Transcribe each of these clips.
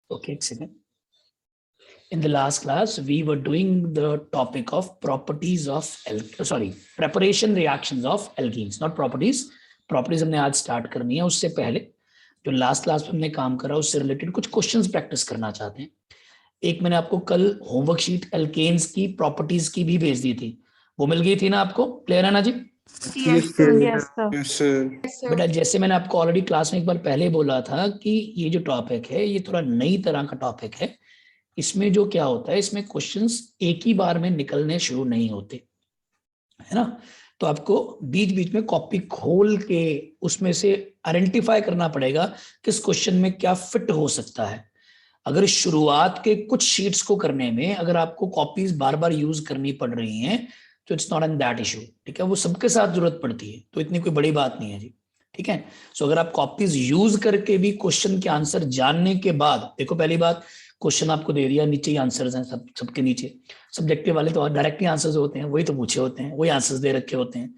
Okay, excellent. In the last class, we were doing the topic of properties of preparation reactions of alkenes, not properties. Properties हमने आज start करनी है. उससे पहले जो last class में हमने काम करा उससे रिलेटेड कुछ क्वेश्चंस प्रैक्टिस करना चाहते हैं. एक मैंने आपको कल होमवर्क शीट एल्केन्स की प्रॉपर्टीज की भी भेज दी थी, वो मिल गई थी ना आपको? क्लियर है ना जी? Yes, sir. बेटा जैसे मैंने आपको ऑलरेडी क्लास में एक बार पहले बोला था कि ये जो टॉपिक है ये थोड़ा नई तरह का टॉपिक है. इसमें जो क्या होता है, इसमें क्वेश्चंस एक ही बार में निकलने शुरू नहीं होते, है ना. तो आपको बीच बीच में कॉपी खोल के उसमें से आइडेंटिफाई करना पड़ेगा किस क्वेश्चन में क्या फिट हो सकता है. अगर शुरुआत के कुछ शीट्स को करने में अगर आपको कॉपीज बार बार यूज करनी पड़ रही हैं तो it's not an that issue. ठीक है, वो सबके साथ जरूरत पड़ती है, तो इतनी कोई बड़ी बात नहीं है जी. ठीक है, सो अगर आप कॉपीज यूज करके भी क्वेश्चन के आंसर जानने के बाद, देखो पहली बात, क्वेश्चन आपको दे दिया, नीचे ही आंसर्स हैं, सबके नीचे. सब्जेक्टिव वाले तो डायरेक्टली आंसर्स होते हैं, वही तो पूछे होते हैं, वही आंसर्स दे रखे होते हैं.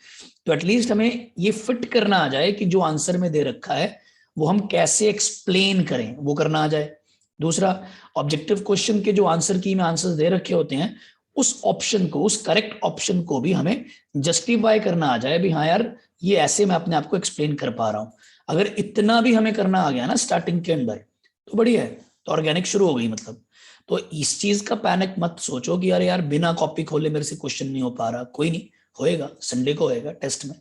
तो एटलीस्ट हमें ये फिट करना आ जाए कि जो आंसर में दे रखा है वो हम कैसे एक्सप्लेन करें, वो करना आ जाए. दूसरा, ऑब्जेक्टिव क्वेश्चन के जो आंसर की में आंसर्स दे रखे होते हैं उस ऑप्शन को, उस करेक्ट ऑप्शन को भी हमें जस्टिफाई करना आ जाए भी हाँ यार ये ऐसे मैं अपने आप को एक्सप्लेन कर पा रहा हूं. अगर इतना भी हमें करना आ गया ना स्टार्टिंग के अंदर तो बढ़िया है, तो ऑर्गेनिक शुरू हो गई मतलब. तो इस चीज का पैनिक मत सोचो कि यार बिना कॉपी खोले मेरे से क्वेश्चन नहीं हो पा रहा. कोई नहीं, होएगा, संडे को होएगा टेस्ट में,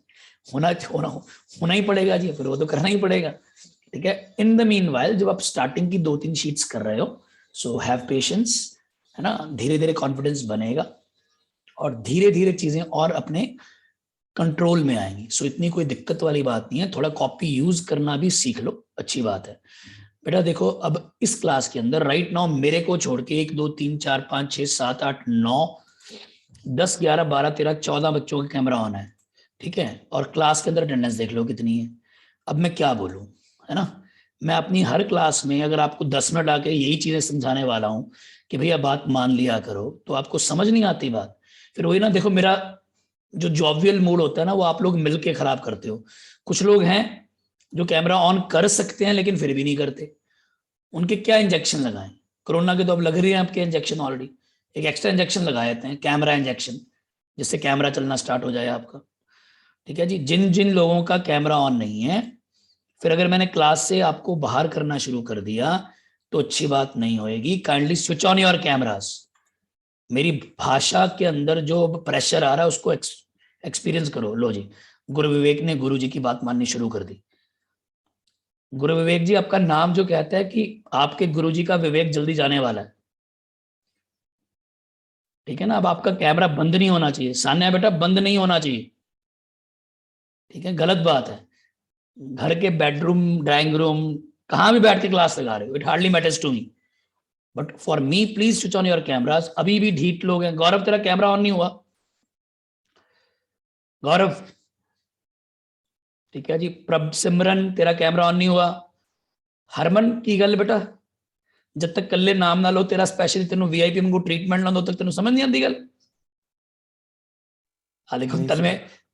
होना ही पड़ेगा जी, फिर वो तो करना ही पड़ेगा. ठीक है, इन द मीन वाइल जब आप स्टार्टिंग की 2-3 शीट्स कर रहे हो, सो हैव पेशेंस, है ना. धीरे धीरे कॉन्फिडेंस बनेगा और धीरे धीरे चीजें और अपने कंट्रोल में आएंगी. सो इतनी कोई दिक्कत वाली बात नहीं है. थोड़ा कॉपी यूज करना भी सीख लो, अच्छी बात है. बेटा देखो, अब इस क्लास के अंदर राइट नाउ मेरे को छोड़ के 1 2 3 4 5 6 7 8 9 10 11 12 13 14 बच्चों का कैमरा ऑन है. ठीक है, और क्लास के अंदर अटेंडेंस देख लो कितनी है. अब मैं क्या बोलूं, है ना. मैं अपनी हर क्लास में अगर आपको 10 मिनट आके यही चीजें समझाने वाला हूं कि भैया बात मान लिया करो, तो आपको समझ नहीं आती बात. फिर वही ना, देखो मेरा जो जॉवियल मूड होता है ना वो आप लोग मिलके खराब करते हो. कुछ लोग हैं जो कैमरा ऑन कर सकते हैं लेकिन फिर भी नहीं करते. उनके क्या इंजेक्शन लगाएं? कोरोना के तो अब लग रही है आपके इंजेक्शन ऑलरेडी. एक एक्स्ट्रा इंजेक्शन लगा देते हैं, कैमरा इंजेक्शन, जिससे कैमरा चलना स्टार्ट हो जाए आपका. ठीक है जी, जिन जिन लोगों का कैमरा ऑन नहीं है, फिर अगर मैंने क्लास से आपको बाहर करना शुरू कर दिया तो अच्छी बात नहीं होएगी. Kindly switch on your cameras. मेरी भाषा के अंदर जो प्रेशर आ रहा है उसको एक्सपीरियंस करो. लो जी, गुरु विवेक ने गुरु जी की बात माननी शुरू कर दी. गुरु विवेक जी, आपका नाम जो कहता है कि आपके गुरु जी का विवेक जल्दी जाने वाला है. ठीक है ना, अब आपका कैमरा बंद नहीं होना चाहिए. सान्या बेटा बंद नहीं होना चाहिए. ठीक है, गलत बात है. घर के बेडरूम, ड्राइंग रूम, कहां भी बैठ के क्लास लगा रहे हो, it hardly matters to me, but for me please switch on your cameras. अभी भी ढीठ लोग हैं. गौरव तेरा कैमरा ऑन नहीं हुआ? गौरव, ठीक है जी. प्रभ सिमरन तेरा कैमरा ऑन नहीं हुआ. हरमन की गल बेटा, जब तक कल्ले नाम ना लो तेरा स्पेशली तेन वीआईपी को ट्रीटमेंट ना दो तक तेन समझ नहीं आती गल. देखो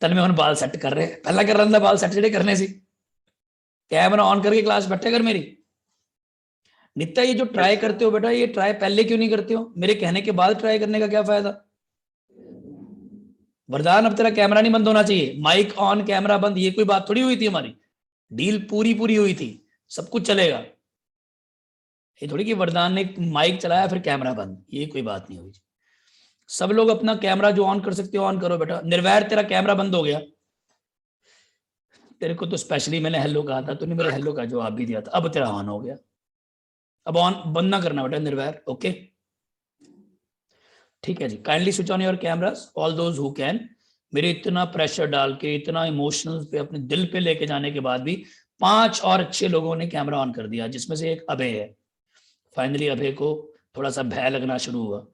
तन में बाल सेट कर रहे, पहला कर रहा था बाल सेट जेडे करने सी. कैमरा ऑन करके क्लास बैठे कर मेरी. नित्या ये जो ट्राई करते हो बेटा, ये ट्राई पहले क्यों नहीं करते हो? मेरे कहने के बाद ट्राई करने का क्या फायदा? वरदान, अब तेरा कैमरा नहीं बंद होना चाहिए. माइक ऑन कैमरा बंद, ये कोई बात थोड़ी हुई थी. हमारी डील पूरी हुई थी, सब कुछ चलेगा. ये थोड़ी कि वरदान ने माइक चलाया फिर कैमरा बंद, ये कोई बात नहीं हुई. सब लोग अपना कैमरा जो ऑन कर सकते हो ऑन करो बेटा. निर्वैर तेरा कैमरा बंद हो गया. तेरे को तो स्पेशली मैंने हेलो कहा था, तूने मेरे हेलो का जवाब भी दिया था. अब तेरा ऑन हो गया. अब ऑन बंद ना करना बेटा निर्वैर. ओके, ठीक है जी. Kindly switch on your cameras all those who can. मेरे इतना प्रेशर डाल के, इतना इमोशनल पे, अपने दिल पे लेके जाने के बाद भी 5 और अच्छे लोगों ने कैमरा ऑन कर दिया, जिसमें से एक अभय है. फाइनली अभय को थोड़ा सा भय लगना शुरू हुआ.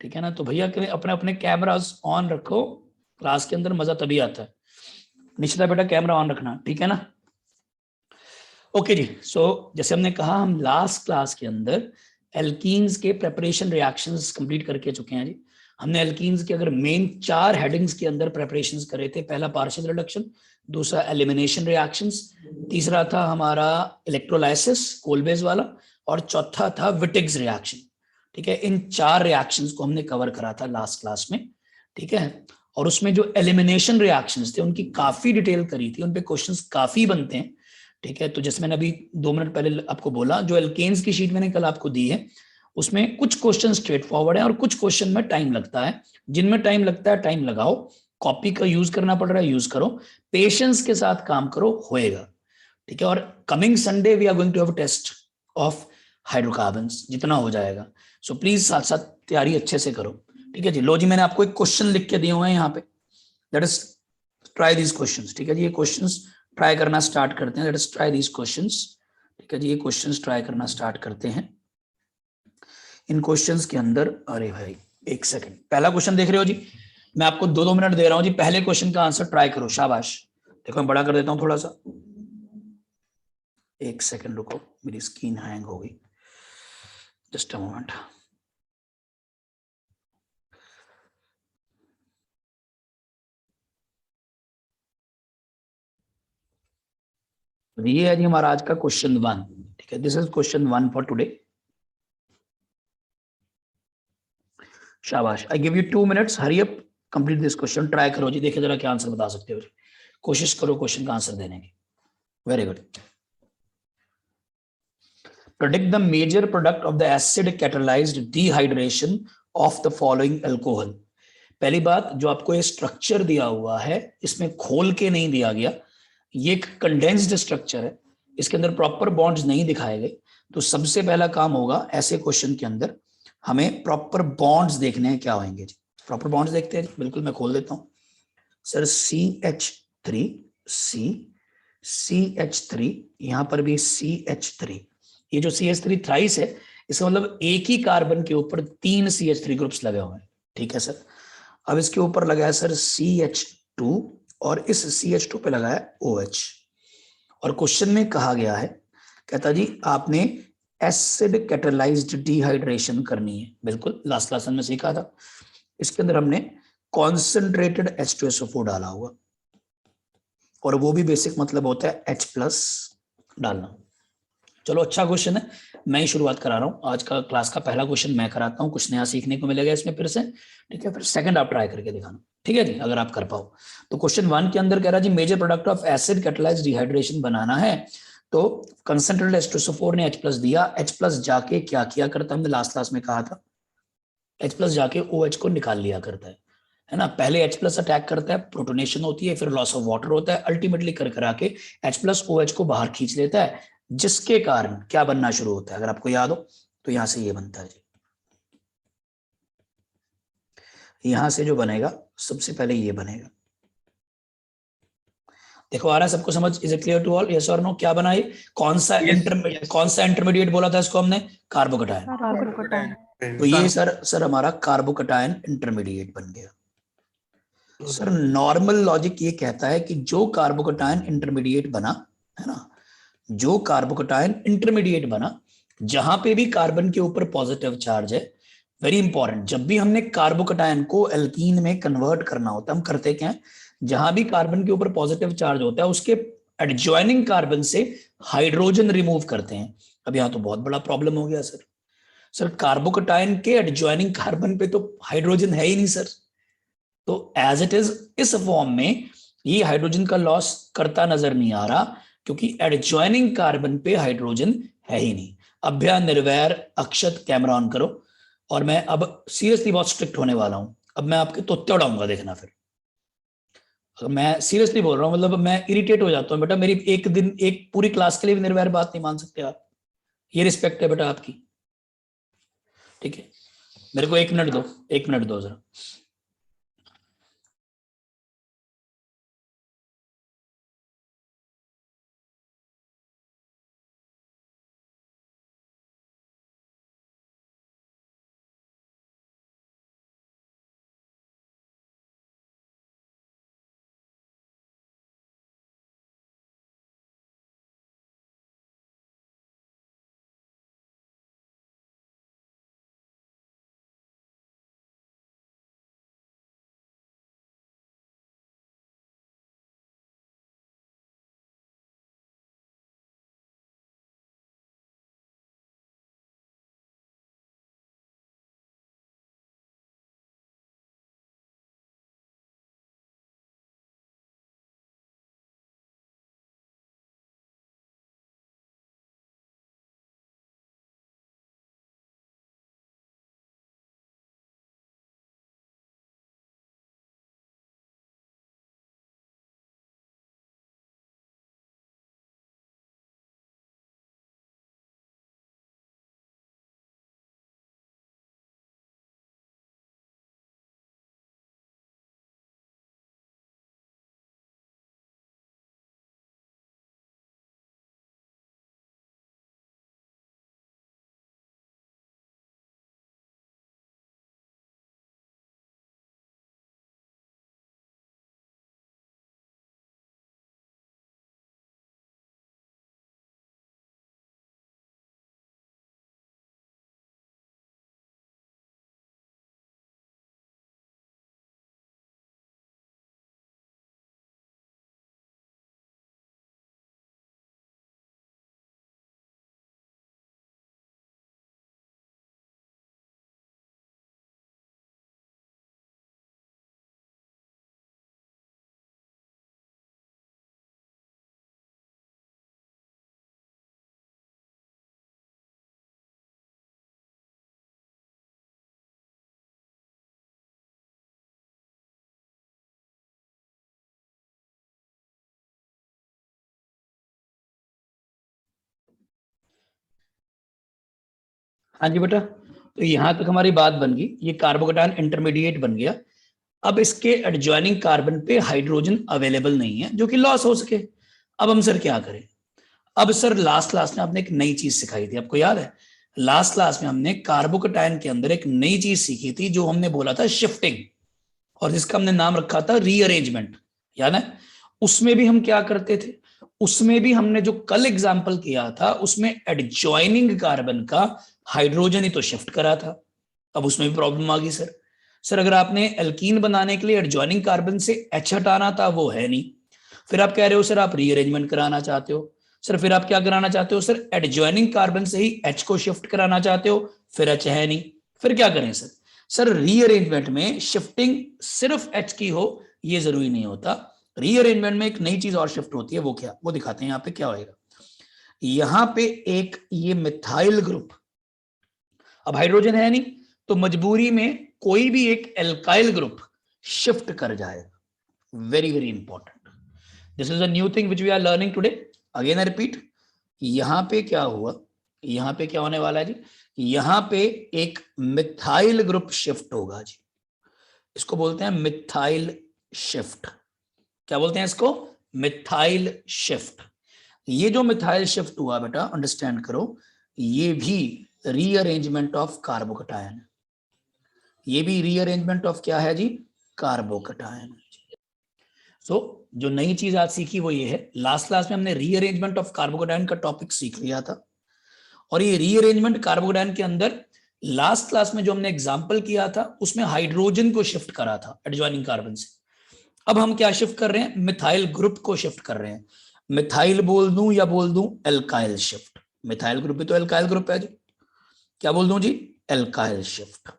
ठीक है ना, तो भैया अपने अपने कैमरास ऑन रखो. क्लास के अंदर मजा तभी आता है. निश्चिता बेटा कैमरा ऑन रखना, ठीक है ना. ओके जी. सो जैसे हमने कहा, हम लास्ट क्लास के अंदर एल्कीन्स के प्रेपरेशन रिएक्शंस कंप्लीट करके चुके हैं जी. हमने एल्कीन्स के अगर मेन 4 हेडिंग्स के अंदर प्रेपरेशंस करे थे. पहला पार्शियल रिडक्शन, दूसरा एलिमिनेशन रिएक्शंस, तीसरा था हमारा इलेक्ट्रोलाइसिस कोलबेज वाला, और चौथा था विटिग्स रिएक्शन। ठीक है, इन 4 रिएक्शंस को हमने कवर करा था लास्ट क्लास में। ठीक है, और उसमें जो एलिमिनेशन रिएक्शंस थे उनकी काफी डिटेल करी थी, उन पे क्वेश्चंस काफी बनते हैं। ठीक है, तो जैसे मैंने अभी 2 मिनट पहले आपको बोला, जो एल्केन्स की शीट मैंने कल आपको दी है उसमें कुछ क्वेश्चन स्ट्रेट फॉरवर्ड है और कुछ क्वेश्चन में टाइम लगता है। जिनमें टाइम लगता है टाइम लगाओ, कॉपी का यूज करना पड़ रहा है यूज करो, पेशेंस के साथ काम करो, होएगा। ठीक है, और coming Sunday we are going to have test of hydrocarbons, जितना हो जाएगा। सो प्लीज साथ साथ तैयारी अच्छे से करो। ठीक है जी, लो जी, मैंने आपको एक क्वेश्चन लिख के दिए हुए हैं यहाँ पे, let us try these questions. ठीक है जी, ये क्वेश्चंस ट्राई करना स्टार्ट करते हैं, let us try these questions. ठीक है जी, ये क्वेश्चंस ट्राई करना स्टार्ट करते हैं। इन क्वेश्चंस के अंदर, अरे भाई एक सेकंड, पहला क्वेश्चन देख रहे हो जी, मैं आपको 2-2 मिनट दे रहा हूं जी, पहले क्वेश्चन का आंसर ट्राई करो, शाबाश। देखो मैं बड़ा कर देता हूं थोड़ा सा, एक सेकंड रुको, मेरी स्क्रीन हैंग हो गई, जस्ट अ मोमेंट। ये है जी हमारा आज का क्वेश्चन 1। ठीक है, this is question 1 for today. शाबाश, I give you 2 minutes, hurry up, complete this question, try करो जी, देखिए जरा क्या आंसर बता सकते हो जी, कोशिश करो क्वेश्चन का आंसर देने की। Very good. Predict the major product of the acid catalyzed dehydration of the following alcohol। पहली बात, जो आपको ये स्ट्रक्चर दिया हुआ है इसमें खोल के नहीं दिया गया, ये एक कंडेंस्ड स्ट्रक्चर है, इसके अंदर प्रॉपर बॉन्ड्स नहीं दिखाए गए। तो सबसे पहला काम होगा ऐसे क्वेश्चन के अंदर हमें प्रॉपर बॉन्ड्स देखने हैं क्या होंगे जी। प्रॉपर बॉन्ड्स देखते हैं, बिल्कुल मैं खोल देता हूं सर। CH3 C, CH3, यहां पर भी CH3, ये जो CH3 थ्राइस है, इसका मतलब एक ही कार्बन के ऊपर 3 CH3 ग्रुप्स लगे हुए हैं। ठीक है सर, अब इसके ऊपर लगा है सर CH2, और इस CH2 पे लगा है OH। और क्वेश्चन में कहा गया है, कहता जी आपने एसिड कैटालाइज्ड डिहाइड्रेशन करनी है, बिल्कुल लास्ट क्लास में सीखा था। इसके अंदर हमने कॉन्सेंट्रेटेड H2SO4 डाला हुआ, और वो भी बेसिक मतलब होता है H+ डालना। चलो अच्छा क्वेश्चन है, मैं ही शुरुआत करा रहा हूँ, आज का क्लास का पहला क्वेश्चन मैं कराता हूँ, कुछ नया सीखने को मिलेगा इसमें फिर से। ठीक है, फिर सेकंड आप ट्राई करके दिखाना। ठीक है जी, अगर आप कर पाओ तो। क्वेश्चन 1 के अंदर कह रहा है जी major product of acid catalysed dehydration बनाना है, तो कंसंट्रेटेड H2SO4 ने H+ दिया, H+ जाके क्या किया करता, हमने लास्ट क्लास में कहा था, H+ जाके OH को निकाल लिया करता है ना। पहले H+ अटैक करता है, प्रोटोनेशन होती है, फिर लॉस ऑफ वाटर होता है, अल्टीमेटली कर करा के H+ OH को बाहर खींच लेता है, जिसके कारण क्या बनना शुरू होता है, अगर आपको याद हो तो यहां से ये बनता है जी। यहां से जो बनेगा सबसे पहले ये बनेगा, देखो आ रहा है सबको समझ, is it clear to all, yes और नो? क्या बना ये, कौन सा इंटरमीडिएट बोला था इसको हमने, कार्बोकटायन। तो ये सर हमारा कार्बोकटायन इंटरमीडिएट बन गया। सर नॉर्मल लॉजिक ये कहता है कि जो कार्बोकटायन इंटरमीडिएट बना है ना, जो कार्बोकटायन इंटरमीडिएट बना, जहां पे भी कार्बन के ऊपर पॉजिटिव चार्ज है, वेरी इंपॉर्टेंट, जब भी हमने कार्बोकटायन को एल्कीन में कन्वर्ट करना होता है, हम करते क्या है, जहां भी कार्बन के ऊपर पॉजिटिव चार्ज होता है उसके एडजॉइनिंग कार्बन से हाइड्रोजन रिमूव करते हैं। अब यहां तो बहुत बड़ा प्रॉब्लम हो गया सर, कार्बोकटायन के एडजॉइनिंग कार्बन पे तो हाइड्रोजन है ही नहीं सर, तो एज इट इज इस फॉर्म में ये हाइड्रोजन का लॉस करता नजर नहीं आ रहा, क्योंकि एडजॉइनिंग कार्बन पे हाइड्रोजन है ही नहीं। अभ्या निर्वैर अक्षत कैमरा ऑन करो, और मैं अब सीरियसली बहुत स्ट्रिक्ट होने वाला हूं, अब मैं आपके तोते उड़ाऊंगा देखना फिर। मैं सीरियसली बोल रहा हूं, मतलब मैं इरिटेट हो जाता हूं बेटा, मेरी एक दिन एक पूरी क्लास के लिए भी निर्वैर बात नहीं मान सकते आप, ये रिस्पेक्ट है बेटा आपकी। ठीक है, मेरे को 1 मिनट दो, 1 मिनट दो जरा। हाँ जी बेटा, तो यहां तक हमारी बात बन गई, ये कार्बोकेटायन इंटरमीडिएट बन गया। अब इसके एडजॉइनिंग कार्बन पे हाइड्रोजन अवेलेबल नहीं है जो कि लॉस हो सके। अब हम सर क्या करें? अब सर लास्ट क्लास में आपने एक नई चीज सिखाई थी, आपको याद है? लास्ट क्लास में हमने कार्बोकेटायन के अंदर एक नई चीज सीखी थी जो हमने बोला था शिफ्टिंग, और जिसका हमने नाम रखा था रीअरेंजमेंट, याद है? उसमें भी हम क्या करते थे? उसमें भी हमने जो कल एग्जाम्पल किया था उसमें एडजॉइनिंग कार्बन का हाइड्रोजन ही तो शिफ्ट करा था। अब उसमें भी प्रॉब्लम आ गई सर। सर अगर आपने एल्कीन बनाने के लिए एडजॉइनिंग कार्बन से एच हटाना था, वो है नहीं। फिर आप कह रहे हो सर आप रीअरेंजमेंट कराना चाहते हो। सर फिर आप क्या कराना चाहते हो? सर एडजॉइनिंग कार्बन से ही एच को शिफ्ट कराना चाहते हो, फिर एच है नहीं। फिर क्या करें सर? सर रीअरेंजमेंट में शिफ्टिंग सिर्फ एच की हो ये जरूरी नहीं होता। रीअरेंजमेंट में एक नई चीज और शिफ्ट होती है, वो क्या? वो दिखाते हैं यहाँ पे क्या होएगा। यहां पे एक ये मिथाइल ग्रुप, अब हाइड्रोजन है नहीं तो मजबूरी में कोई भी एक एल्काइल ग्रुप शिफ्ट कर जाएगा। Very very important, this is a new thing which we are learning today. Again I repeat, यहां पे क्या हुआ, यहां पे क्या होने वाला है जी? यहां पे एक मिथाइल ग्रुप शिफ्ट होगा जी, इसको बोलते हैं मिथाइल शिफ्ट। क्या बोलते हैं इसको? Methyl shift. ये जो मिथाइल शिफ्ट हुआ बेटा, अंडरस्टैंड करो, ये भी रीअरेंजमेंट ऑफ कार्बोकेटायन। ये भी रीअरेंजमेंट ऑफ क्या है जी? कार्बोकेटायन। सो जो नई चीज आज सीखी वो ये है, लास्ट क्लास में हमने रीअरेंजमेंट ऑफ कार्बोकेटायन का टॉपिक सीख लिया था, और ये रीअरेंजमेंट कार्बोकेटायन के अंदर लास्ट क्लास में जो हमने एग्जांपल किया था उसमें हाइड्रोजन को शिफ्ट करा था एडजॉइनिंग कार्बन से। अब हम क्या शिफ्ट कर रहे हैं? मिथाइल ग्रुप को शिफ्ट कर रहे हैं। मिथाइल बोल दूं या बोल दूं एल्काइल शिफ्ट? मिथाइल ग्रुप भी तो एल्काइल ग्रुप है जी, क्या बोल दूं जी? Alkyl shift.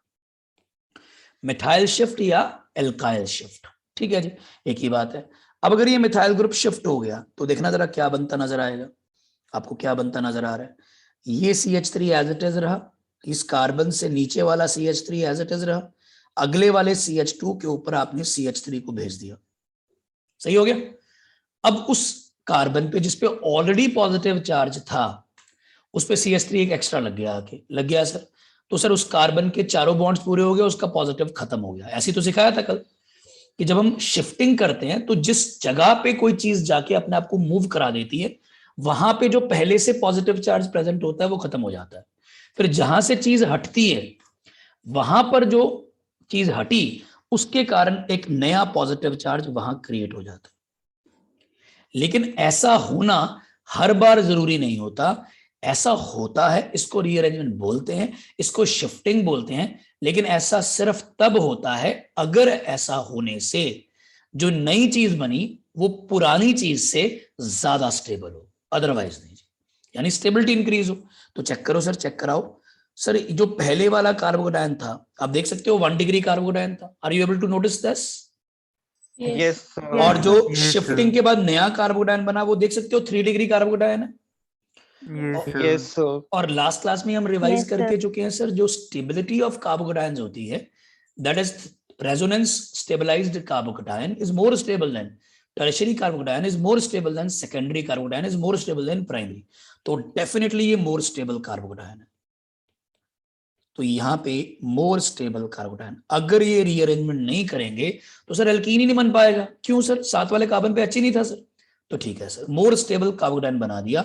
मिथाइल शिफ्ट या एल्काइल शिफ्ट, ठीक है जी, एक ही बात है। अब अगर ये मिथाइल ग्रुप शिफ्ट हो गया तो देखना जरा क्या बनता नजर आएगा। आपको क्या बनता नजर आ रहा है? ये CH3 एज इट इज रहा, इस कार्बन से नीचे वाला CH3 एज इट इज रहा, अगले वाले CH2 के ऊपर आपने CH3 को भेज दिया। सही हो गया? अब उस कार्बन पे जिसपे ऑलरेडी पॉजिटिव चार्ज था उस पे CH3 एक एक्स्ट्रा लग गया, आके लग गया सर, तो सर उस कार्बन के चारों बॉन्ड्स पूरे हो गए, उसका पॉजिटिव खत्म हो गया। ऐसे तो सिखाया था कल कि जब हम शिफ्टिंग करते हैं तो जिस जगह पे कोई चीज जाके अपने आप को मूव करा देती है वहां पे जो पहले से पॉजिटिव चार्ज प्रेजेंट होता है वो खत्म हो जाता है। फिर जहां से चीज हटती है वहां पर जो चीज हटी उसके कारण एक नया पॉजिटिव चार्ज वहां क्रिएट हो जाता है। लेकिन ऐसा होना हर बार जरूरी नहीं होता, ऐसा होता है, इसको रीअरेंजमेंट बोलते हैं, इसको शिफ्टिंग बोलते हैं। लेकिन ऐसा सिर्फ तब होता है अगर ऐसा होने से जो नई चीज बनी वो पुरानी चीज से ज्यादा स्टेबल हो, अदरवाइज नहीं। यानी स्टेबिलिटी इंक्रीज हो। तो चेक करो सर, चेक कराओ सर, जो पहले वाला कार्बोकेटायन था आप देख सकते हो 1 डिग्री कार्बोकेटायन था। Are you able to notice this? Yes. और जो Yes, शिफ्टिंग sir. के बाद नया कार्बोकेटायन बना वो देख सकते हो 3 डिग्री कार्बोकेटायन है। Yes, और, sir. Yes, sir. और लास्ट क्लास में हम रिवाइज Yes, करके sir. चुके हैं सर, जो स्टेबिलिटी ऑफ कार्बोकेटायंस होती है that is resonance stabilised carbocation is more stable than tertiary carbocation, is more stable than secondary carbocation, is more stable than primary. तो definitely ये मोर स्टेबल कार्बोकेटायन है। तो यहाँ पे मोर स्टेबल कार्बोकेटायन, अगर ये रीअरेंजमेंट नहीं करेंगे तो सर एल्कीन ही नहीं बन पाएगा। क्यों सर? साथ वाले कार्बन पे अच्छी नहीं था सर। तो ठीक है सर, मोर स्टेबल कार्बोकेटायन बना दिया।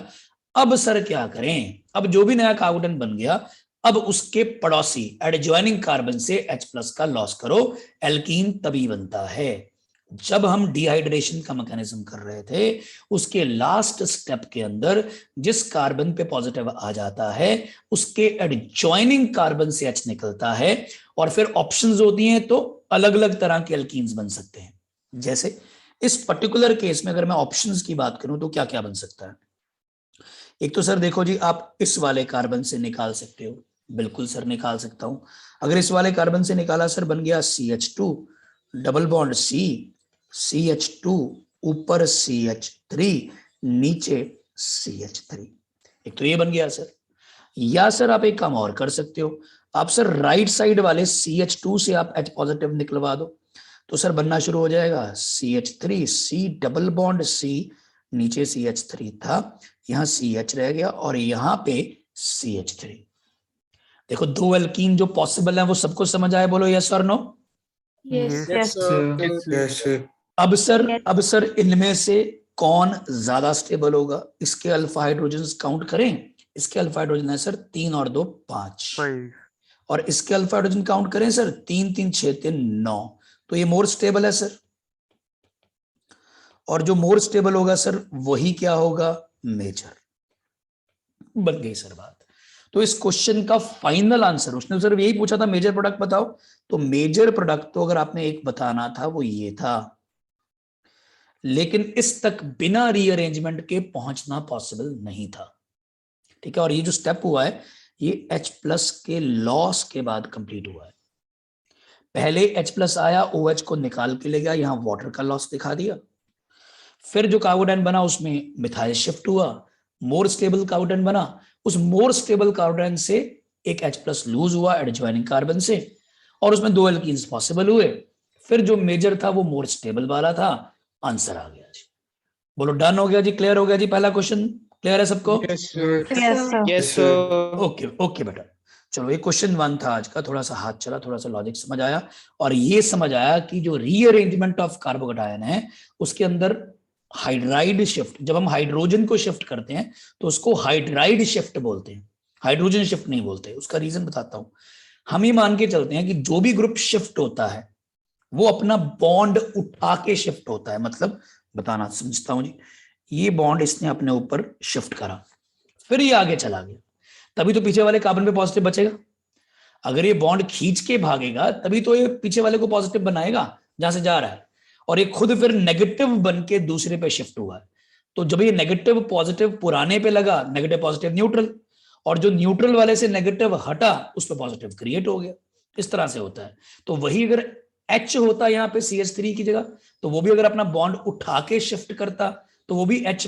अब सर क्या करें? अब जो भी नया कार्बोकेटायन बन गया अब उसके पड़ोसी एडजॉइनिंग कार्बन से H+ का लॉस करो, एल्कीन तभी बनता है। जब हम डिहाइड्रेशन का मैकेनिज्म कर रहे थे उसके लास्ट स्टेप के अंदर जिस कार्बन पे पॉजिटिव आ जाता है उसके एडजॉइनिंग कार्बन से H निकलता है, और फिर ऑप्शंस होती हैं तो अलग अलग तरह के एल्कीन्स बन सकते हैं। जैसे इस पर्टिकुलर केस में अगर मैं ऑप्शंस की बात करूं तो क्या क्या बन सकता है? एक तो सर देखो जी, आप इस वाले कार्बन से निकाल सकते हो, बिल्कुल सर निकाल सकता हूं। अगर इस वाले कार्बन से निकाला सर, बन गया CH2 डबल बॉन्ड CH2 ऊपर CH3 नीचे CH3, एक तो ये बन गया सर। या सर आप एक काम और कर सकते हो, आप सर राइट साइड वाले CH2 से आप H पॉजिटिव निकलवा दो, तो सर बनना शुरू हो जाएगा CH3 C double bond C, नीचे CH3 था, यहाँ CH रह गया और यहाँ पे CH3। देखो दो एल्कीन जो पॉसिबल है वो सबको समझ आए, बोलो यस और नो। Yes. Yes, sir. अब सर इनमें से कौन ज्यादा स्टेबल होगा? इसके अल्फा हाइड्रोजन काउंट करें, इसके अल्फा हाइड्रोजन है सर 3 और 2 5, और इसके अल्फा हाइड्रोजन काउंट करें सर 3 3 6 3 9, तो ये मोर स्टेबल है सर। और जो मोर स्टेबल होगा सर वही क्या होगा? मेजर। बन गई सर बात। तो इस क्वेश्चन का फाइनल आंसर, उसने सर यही पूछा था मेजर प्रोडक्ट बताओ, तो मेजर प्रोडक्ट तो अगर आपने एक बताना था वो ये था, लेकिन इस तक बिना रीअरेंजमेंट के पहुंचना पॉसिबल नहीं था। ठीक है, और ये जो स्टेप हुआ है ये H+ के लॉस के बाद कंप्लीट हुआ है। पहले H+ आया, OH को निकाल के ले गया, यहां वाटर का लॉस दिखा दिया, फिर जो कार्बोडाइन बना उसमें मिथाइल शिफ्ट हुआ, मोर स्टेबल कार्बोडाइन बना, उस मोर स्टेबल कार्बोडाइन से एक H+ लूज हुआ एडजॉइनिंग कार्बन से, और उसमें 2 एल्कीन्स पॉसिबल हुए। फिर जो मेजर था वो मोर स्टेबल वाला था। आंसर आ गया जी। बोलो डन हो गया जी, क्लियर हो गया जी, पहला क्वेश्चन क्लियर है सबको? Yes, sir. Yes, sir. Yes, sir. Okay okay बेटा, चलो ये क्वेश्चन 1 था आज का, थोड़ा सा हाथ चला, थोड़ा सा लॉजिक समझ आया, और ये समझ आया कि जो रीअरेंजमेंट ऑफ कार्बोकेटायन है उसके अंदर हाइड्राइड शिफ्ट, जब हम हाइड्रोजन को शिफ्ट करते हैं तो उसको हाइड्राइड शिफ्ट बोलते हैं, हाइड्रोजन शिफ्ट नहीं बोलते। उसका रीजन बताता हूं। हम ये मान के चलते हैं कि जो भी ग्रुप शिफ्ट होता है वो अपना बॉन्ड उठा के शिफ्ट होता है, मतलब बताना समझता हूं जी, ये बॉन्ड इसने अपने ऊपर शिफ्ट करा, फिर ये आगे चला गया, तभी तो पीछे वाले कार्बन पे पॉजिटिव बचेगा। अगर ये बॉन्ड खींच के भागेगा तभी तो ये पीछे वाले को पॉजिटिव बनाएगा जहां से जा रहा है, और ये खुद फिर नेगेटिव बन के दूसरे पे शिफ्ट हुआ है। तो जब ये नेगेटिव पॉजिटिव पुराने पे लगा, नेगेटिव पॉजिटिव न्यूट्रल, और जो न्यूट्रल वाले से नेगेटिव हटा उस पर पॉजिटिव क्रिएट हो गया। इस तरह से होता है। तो वही अगर H होता यहाँ पे CH3 की जगह, तो वो भी अगर अपना बॉन्ड उठा के शिफ्ट करता तो वो भी H-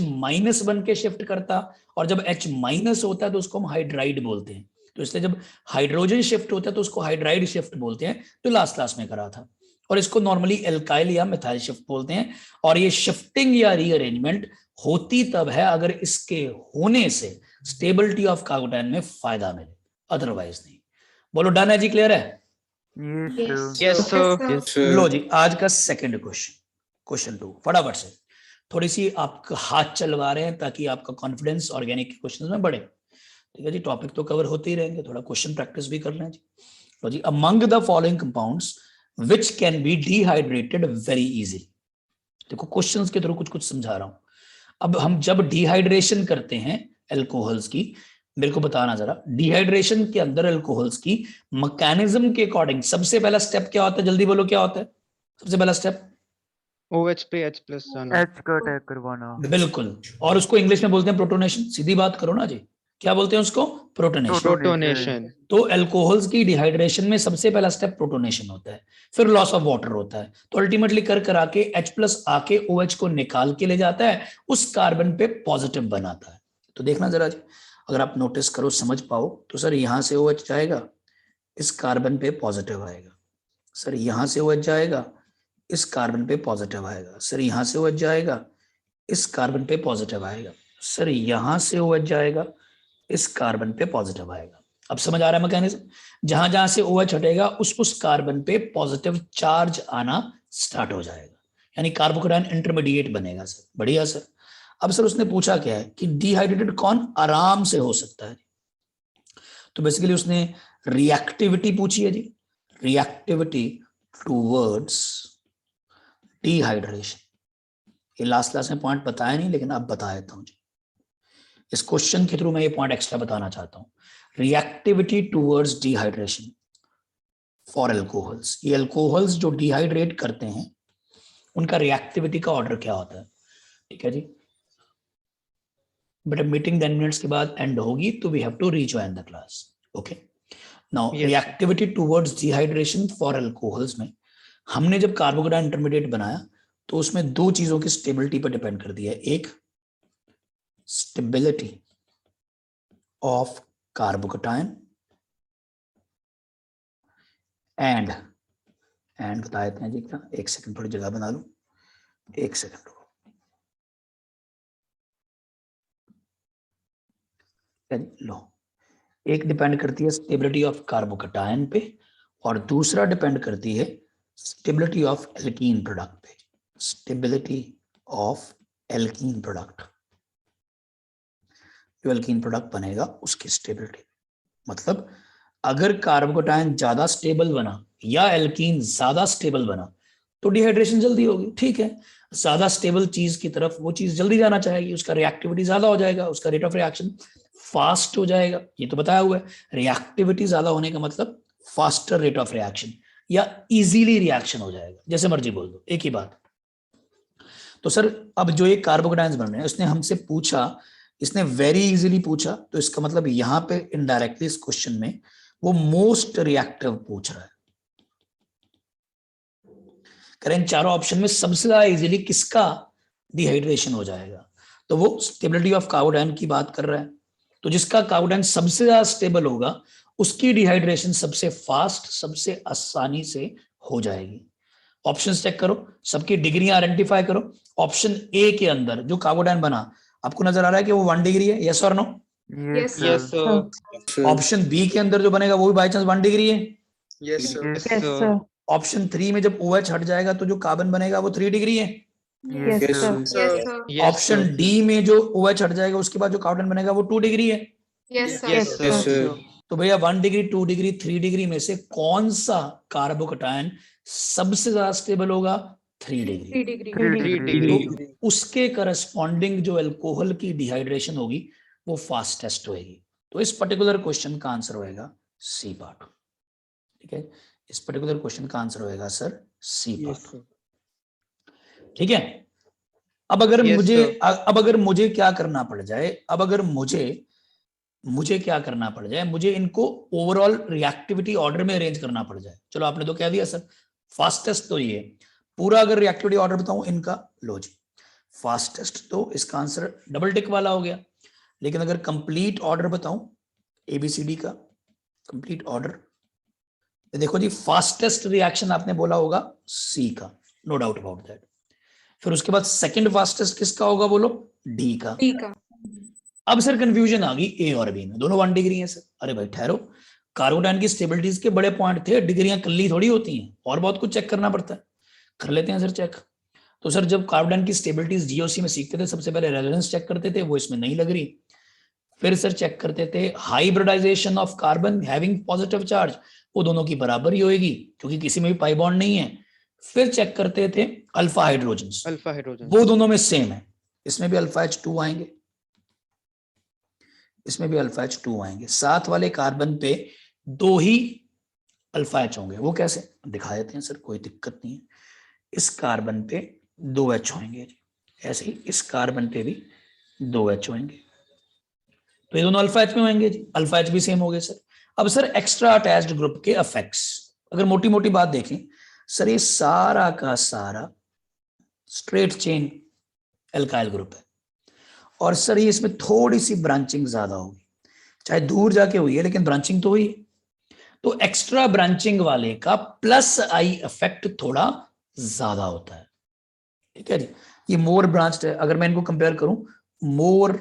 बन के शिफ्ट करता, और जब H- होता है तो उसको हम हाइड्राइड बोलते हैं। तो इसलिए जब हाइड्रोजन शिफ्ट होता है तो उसको हाइड्राइड शिफ्ट बोलते हैं, जो लास्ट क्लास में करा था, और इसको नॉर्मली एल्काइल या मिथाइल शिफ्ट बोलते हैं। और ये शिफ्टिंग या रीअरेंजमेंट होती तब है अगर इसके होने से स्टेबिलिटी ऑफ कार्बोटाइन में फायदा मिले, अदरवाइज नहीं। बोलो डन है जी, क्लियर है? Yes, sir. लो जी, आज का सेकंड क्वेश्चन, क्वेश्चन 2, फटाफट से। थोड़ी सी आपका हाथ चलवा रहे हैं ताकि आपका कॉन्फिडेंस ऑर्गेनिक के क्वेश्चंस में बढ़े। ठीक है जी, टॉपिक तो कवर होते ही रहेंगे, थोड़ा क्वेश्चन प्रैक्टिस भी कर रहे हैं जी। लो जी, among the following compounds which can be dehydrated very easily. देखो क्वेश्चंस के थ्रू कुछ कुछ समझा रहा हूं। अब हम जब डिहाइड्रेशन करते हैं अल्कोहल्स की, मेरे को बताना जरा, डिहाइड्रेशन के अंदर अल्कोहल्स की मैकेनिज्म के अकॉर्डिंग सबसे पहला स्टेप क्या होता है? जल्दी बोलो क्या होता है सबसे पहला स्टेप? OH पे H+ आना. एच का अटैक करवाना। बिल्कुल, और उसको इंग्लिश में बोलते हैं प्रोटोनेशन। सीधी बात करो ना जी, क्या बोलते हैं उसको? प्रोटोनेशन। Protonation. तो अल्कोहल्स की डिहाइड्रेशन में सबसे पहला स्टेप प्रोटोनेशन होता है, फिर लॉस ऑफ वाटर होता है। तो अल्टीमेटली कर करा के H+ आके OH को निकाल के ले जाता है, उस कार्बन पे पॉजिटिव बनाता है। तो देखना जरा जी, अगर आप नोटिस करो समझ पाओ तो सर यहां से OH जाएगा, इस कार्बन पे पॉजिटिव आएगा, सर यहां से OH जाएगा, इस कार्बन पे पॉजिटिव आएगा, सर यहां से OH जाएगा, इस कार्बन पे पॉजिटिव आएगा, सर यहां से OH जाएगा, इस कार्बन पे पॉजिटिव आएगा। अब समझ आ रहा है मैकेनिज्म? जहां जहां से OH हटेगा उस कार्बन पे पॉजिटिव चार्ज आना स्टार्ट हो जाएगा, यानी कार्बोकेटायन इंटरमीडिएट बनेगा सर। बढ़िया सर। अब सर उसने पूछा क्या है कि डिहाइड्रेटेड कौन आराम से हो सकता है, तो बेसिकली उसने रिएक्टिविटी पूछी है जी, रिएक्टिविटी टूवर्ड्स डिहाइड्रेशन। ये लास्ट क्लास में पॉइंट बताया नहीं, लेकिन अब बता देता हूं जी, इस क्वेश्चन के थ्रू मैं ये पॉइंट एक्स्ट्रा बताना चाहता हूं। Reactivity towards dehydration for alcohols, ये अल्कोहल्स जो डिहाइड्रेट करते हैं उनका रिएक्टिविटी का ऑर्डर क्या होता है? ठीक है जी बेटा, मीटिंग 10 मिनट्स के बाद एंड होगी तो we have to rejoin the class. Okay, now reactivity towards dehydration for alcohols में हमने जब कार्बोकेटायन इंटरमीडिएट बनाया तो उसमें दो चीजों की स्टेबिलिटी पर डिपेंड कर दिया है। एक स्टेबिलिटी ऑफ कार्बोकेटायन एंड बता देते हैं जी क्या, एक सेकंड थोड़ी जगह बना लो, एक सेकंड लो, एक डिपेंड करती है स्टेबिलिटी ऑफ कार्बोकैटायन पे और दूसरा डिपेंड करती है स्टेबिलिटी ऑफ एल्कीन प्रोडक्ट पे। स्टेबिलिटी ऑफ एल्कीन प्रोडक्ट, जो एल्कीन प्रोडक्ट बनेगा उसकी स्टेबिलिटी। मतलब अगर कार्बोकैटायन ज्यादा स्टेबल बना या एल्कीन ज्यादा स्टेबल बना तो डिहाइड्रेशन जल्दी होगी, ठीक है। ज्यादा स्टेबल चीज की तरफ वो चीज जल्दी जाना चाहेगी, उसका रिएक्टिविटी ज्यादा हो जाएगा, उसका रेट ऑफ रिएक्शन फास्ट हो जाएगा, ये तो बताया हुआ है। रिएक्टिविटी ज्यादा होने का मतलब फास्टर रेट ऑफ रिएक्शन या इजीली रिएक्शन हो जाएगा, जैसे मर्जी बोल दो, एक ही बात। तो सर अब जो ये कार्बोकैटायंस बन रहे हैं उसने हमसे पूछा, इसने वेरी इजीली पूछा, तो इसका मतलब यहाँ पे इनडायरेक्टली इस क्वेश्चन में वो मोस्ट रिएक्टिव पूछ रहा है। करें चारों ऑप्शन में सबसे ज्यादा इजीली किसका डिहाइड्रेशन हो जाएगा, तो वो स्टेबिलिटी ऑफ कार्बोकैटायन की बात कर रहा है। तो जिसका कार्बोकैटायन सबसे ज्यादा स्टेबल होगा उसकी डिहाइड्रेशन सबसे फास्ट, सबसे आसानी से हो जाएगी। ऑप्शंस चेक करो, सबकी डिग्रियां आइडेंटिफाई करो। ऑप्शन ए के अंदर जो कार्बोकैटायन बना आपको नजर आ रहा है कि वो 1 डिग्री है, यस और no? Yes, Yes, sir. sir. Option B के अंदर जो बनेगा वो भी बाई चांस 1 डिग्री है। Yes, sir. Yes, sir. Option 3 में जब OH हट जाएगा तो जो कार्बन बनेगा वो 3 डिग्री है। Yes, sir. Yes, sir. Yes, option sir. D में जो OH हट जाएगा उसके बाद जो कार्बन बनेगा वो 2 डिग्री है। Yes, sir. Yes, Yes, sir. तो भैया 1 डिग्री, 2 डिग्री, 3 डिग्री में से कौन सा कार्बोकैटायन सबसे ज्यादा स्टेबल होगा? 3 डिग्री। 3 degree. 3 degree. तो उसके करस्पॉन्डिंग जो अल्कोहल की डिहाइड्रेशन होगी वो फास्टेस्ट होगी। तो इस पर्टिकुलर क्वेश्चन का आंसर होएगा सी पार्ट, ठीक है। इस पर्टिकुलर क्वेश्चन का आंसर होएगा सर सी Yes, पार्ट, sir. ठीक है। अब अगर Yes, मुझे sir. अब अगर मुझे क्या करना पड़ जाए, अब अगर मुझे क्या करना पड़ जाए, मुझे इनको ओवरऑल रिएक्टिविटी ऑर्डर में अरेंज करना पड़ जाए। चलो आपने तो कह दिया सर फास्टेस्ट तो ये पूरा, अगर रिएक्टिविटी ऑर्डर बताऊं इनका, लो जी फास्टेस्ट तो इसका आंसर डबल टिक वाला हो गया। लेकिन अगर कंप्लीट ऑर्डर बताऊं ABCD का कंप्लीट ऑर्डर, देखो जी फास्टेस्ट रिएक्शन आपने बोला होगा सी का, नो डाउट अबाउट दैट। फिर उसके बाद सेकंड फास्टेस्ट किसका होगा बोलो? डी का। D का. अब सर कंफ्यूजन आ गई ए और बी में, दोनों 1 डिग्री हैं सर। अरे भाई ठहरो, कार्बोकैटायन की स्टेबिलिटीज के बड़े पॉइंट थे, डिग्रियां कल्ली थोड़ी होती हैं, और बहुत कुछ चेक करना पड़ता है। कर लेते हैं सर चेक। तो सर जब कार्बोकैटायन की स्टेबिलिटीज GOC में सीखते थे सबसे पहले रेजोनेंस चेक करते थे, वो इसमें नहीं लग रही। फिर सर चेक करते थे hybridisation of carbon having positive charge, वो दोनों की बराबर ही होएगी क्योंकि किसी में भी पाई बॉन्ड नहीं है। फिर चेक करते थे अल्फा हाइड्रोजन, Alpha hydrogen. वो दोनों में सेम है, इसमें भी अल्फा H2 आएंगे, इसमें भी अल्फा H2 आएंगे। साथ वाले कार्बन पे 2 ही अल्फा H होंगे, वो कैसे दिखा देते हैं सर, कोई दिक्कत नहीं है। इस कार्बन पे 2 H होंगे, ऐसे ही इस कार्बन पे भी 2 H होंगे, तो ये दोनों अल्फा H में होंगे जी, अल्फा H भी सेम हो गए सर। अब सर एक्स्ट्रा अटैच्ड ग्रुप के इफेक्ट्स, अगर मोटी मोटी बात देखें सर, ये सारा का सारा स्ट्रेट चेन एल्काइल ग्रुप है, और सर ये इसमें थोड़ी सी ब्रांचिंग ज्यादा होगी, चाहे दूर जाके हुई है लेकिन ब्रांचिंग तो हुई है। तो एक्स्ट्रा ब्रांचिंग वाले का प्लस आई इफेक्ट थोड़ा ज्यादा होता है, ठीक है जी। ये मोर ब्रांच्ड है, अगर मैं इनको कंपेयर करूं मोर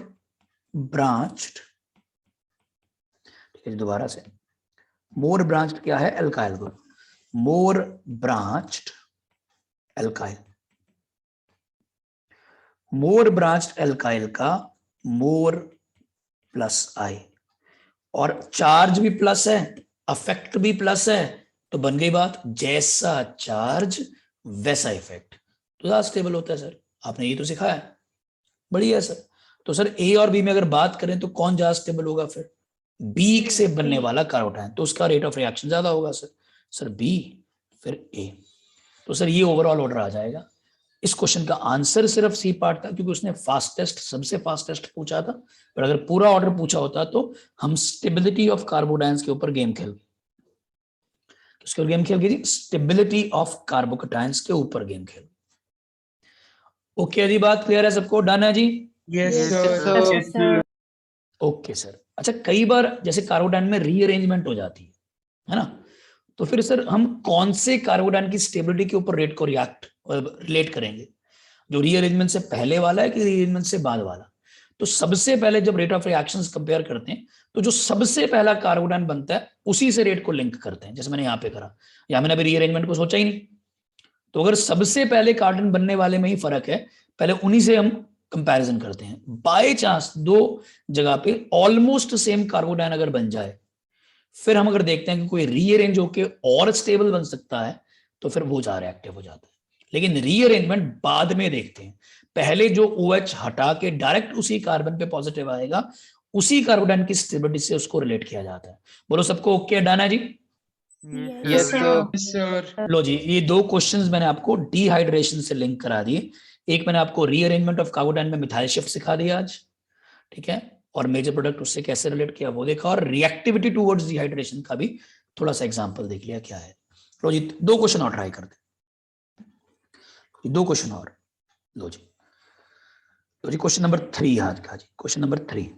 ब्रांच्ड, ठीक है दोबारा से, मोर ब्रांच्ड क्या है? एल्काइल ग्रुप, मोर ब्रांच्ड एल्काइल, मोर ब्रांच्ड एल्काइल का मोर प्लस आई, और चार्ज भी प्लस है, अफेक्ट भी प्लस है, तो बन गई बात जैसा चार्ज वैसा इफेक्ट, तो ज्यादा स्टेबल होता है सर। आपने ये तो सिखाया, बढ़िया सर। तो सर ए और बी में अगर बात करें तो कौन ज्यादा स्टेबल होगा? फिर बी से बनने वाला कार्बोकैटायन, तो उसका रेट ऑफ रिएक्शन ज्यादा होगा सर बी फिर ए। तो सर ये ओवरऑल ऑर्डर आ जाएगा। इस क्वेश्चन का आंसर सिर्फ सी पार्ट था क्योंकि उसने फास्टेस्ट, सबसे फास्टेस्ट पूछा था, पर अगर पूरा ऑर्डर पूछा होता तो हम स्टेबिलिटी ऑफ कार्बोकैटायंस के ऊपर गेम खेल, उसके गेम खेल जी, स्टेबिलिटी ऑफ कार्बोकैटायंस के ऊपर गेम खेल। ओके जी, बात क्लियर है सबको? डन है जी? Yes, Yes, sir. sir. Okay sir. अच्छा कई बार जैसे कार्बोकैटायन में रीअरेंजमेंट हो जाती है ना, तो फिर सर हम कौन से कार्बोकैटायन की स्टेबिलिटी के ऊपर रेट को रिलेट करेंगे? जो रीअरेंजमेंट से पहले वाला है कि रीअरेंजमेंट से बाद वाला? तो सबसे पहले जब रेट ऑफ रिएक्शंस कंपेयर करते हैं तो जो सबसे पहला कार्बन आयन बनता है उसी से रेट को लिंक करते हैं, जैसे मैंने यहाँ पे करा, या मैंने अभी रीअरेंजमेंट को सोचा ही नहीं। तो अगर सबसे पहले कार्बन बनने वाले में ही फर्क है, पहले उन्हीं से हम कंपैरिजन करते हैं। बाय चांस दो जगह पे ऑलमोस्ट सेम कार्बन आयन अगर बन जाए, फिर हम अगर देखते हैं कि कोई रीअरेंज होके और स्टेबल बन सकता है, तो फिर वो ज्यादा रिएक्टिव हो जाता है। लेकिन रीअरेंजमेंट बाद में देखते हैं, पहले जो OH हटा के डायरेक्ट उसी कार्बन पे पॉजिटिव आएगा, उसी कार्बन आयन की स्टेबिलिटी से उसको रिलेट किया जाता है। बोलो सबको ओके, डन है जी? Yes, sir. लो जी, ये दो क्वेश्चंस मैंने आपको डिहाइड्रेशन से लिंक करा दिए। एक मैंने आपको रीअरेंजमेंट ऑफ कार्बन आयन में मिथाइल शिफ्ट सिखा दिया आज, ठीक है, और मेजर प्रोडक्ट उससे कैसे रिलेट किया वो देखा, और रिएक्टिविटी टुवर्ड्स डिहाइड्रेशन का भी थोड़ा सा एग्जांपल देख लिया क्या है। लो जी, दो क्वेश्चन और ट्राई करते हैं, दो क्वेश्चन और। लो जी, क्वेश्चन नंबर 3 आज का जी, क्वेश्चन नंबर 3।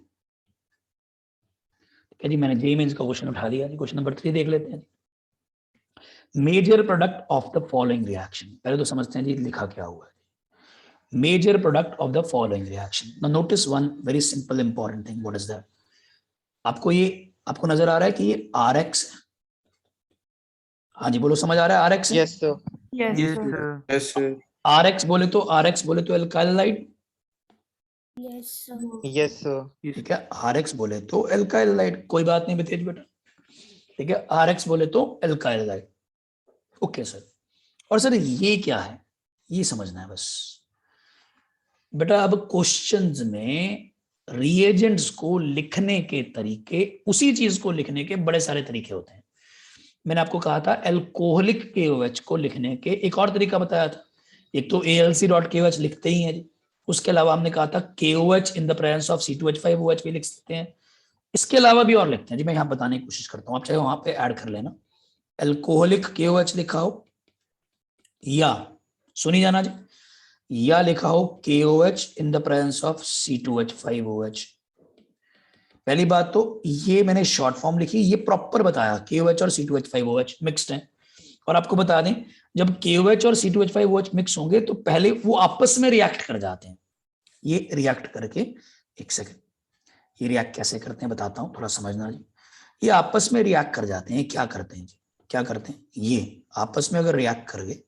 ठीक है जी, मैंने जेई मेंस का क्वेश्चन उठा लिया जी। क्वेश्चन नंबर 3 देख लेते हैं। Major product of the following reaction, पहले तो समझते हैं जी लिखा क्या हुआ है। Major product of the following reaction. Now notice one very simple important thing, what is that? आपको नजर आ रहा है कि ये RX है। हाँ जी बोलो, समझ आ रहा है RX है? Yes, sir. Yes, Yes, sir. sir. Yes, sir. RX बोले तो alkyl light, Yes, sir. Yes, sir. ठीक है। RX बोले तो एल्काइल लाइट, कोई बात नहीं बेतेज बेटा, ठीक है। RX बोले तो एल्काइल लाइट, ओके सर। और सर ये क्या है, ये समझना है बस बेटा। अब क्वेश्चंस में रिएजेंट्स को लिखने के तरीके, उसी चीज को लिखने के बड़े सारे तरीके होते हैं। मैंने आपको कहा था एल्कोहलिक KOH को लिखने के एक और तरीका बताया था, एक तो AlC.KOH लिखते ही हैं जी, उसके अलावा हमने कहा था KOH in the presence of C2H5OH भी लिख सकते हैं। इसके अलावा भी और लिखते हैं जी, मैं यहाँ बताने की कोशिश करता हूँ, आप चाहे वहां पे ऐड कर लेना। एल्कोहलिक KOH लिखा हो, या सुनी जाना जी, या लिखा हो KOH in the presence of C2H5OH। पहली बात तो ये मैंने शॉर्ट फॉर्म लिखी, ये प्रॉपर बताया KOH और C2H5OH मिक्स्ड है। और आपको बता दें, जब KOH और C2H5OH मिक्स होंगे तो पहले वो आपस में रिएक्ट कर जाते हैं। ये रिएक्ट करके, एक सेकंड, ये रिएक्ट कैसे करते हैं बताता हूं, थोड़ा समझना जी। ये आपस में रिएक्ट कर जाते हैं, क्या करते हैं जी, क्या करते हैं, ये आपस में अगर रिएक्ट कर गए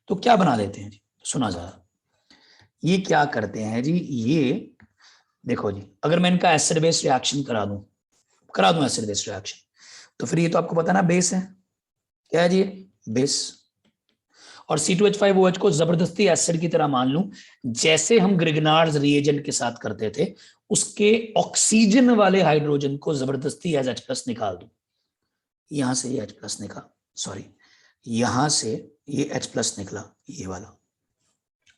तो क्या बना देते हैं जी, सुना जरा। ये क्या करते हैं जी, ये देखो जी, अगर मैं इनका एसिड बेस रिएक्शन करा दूं एसिड बेस रिएक्शन, तो फिर ये तो आपको पता ना बेस है, क्या है जी, बेस। और C2H5OH को जबरदस्ती एसिड की तरह मान लूं, जैसे हम ग्रिगनार्ड रिएजेंट के साथ करते थे, उसके ऑक्सीजन वाले हाइड्रोजन को जबरदस्ती एज H+ निकाल दूं। यहां से ये H+ निकला, सॉरी यहां से ये H+ निकला, ये वाला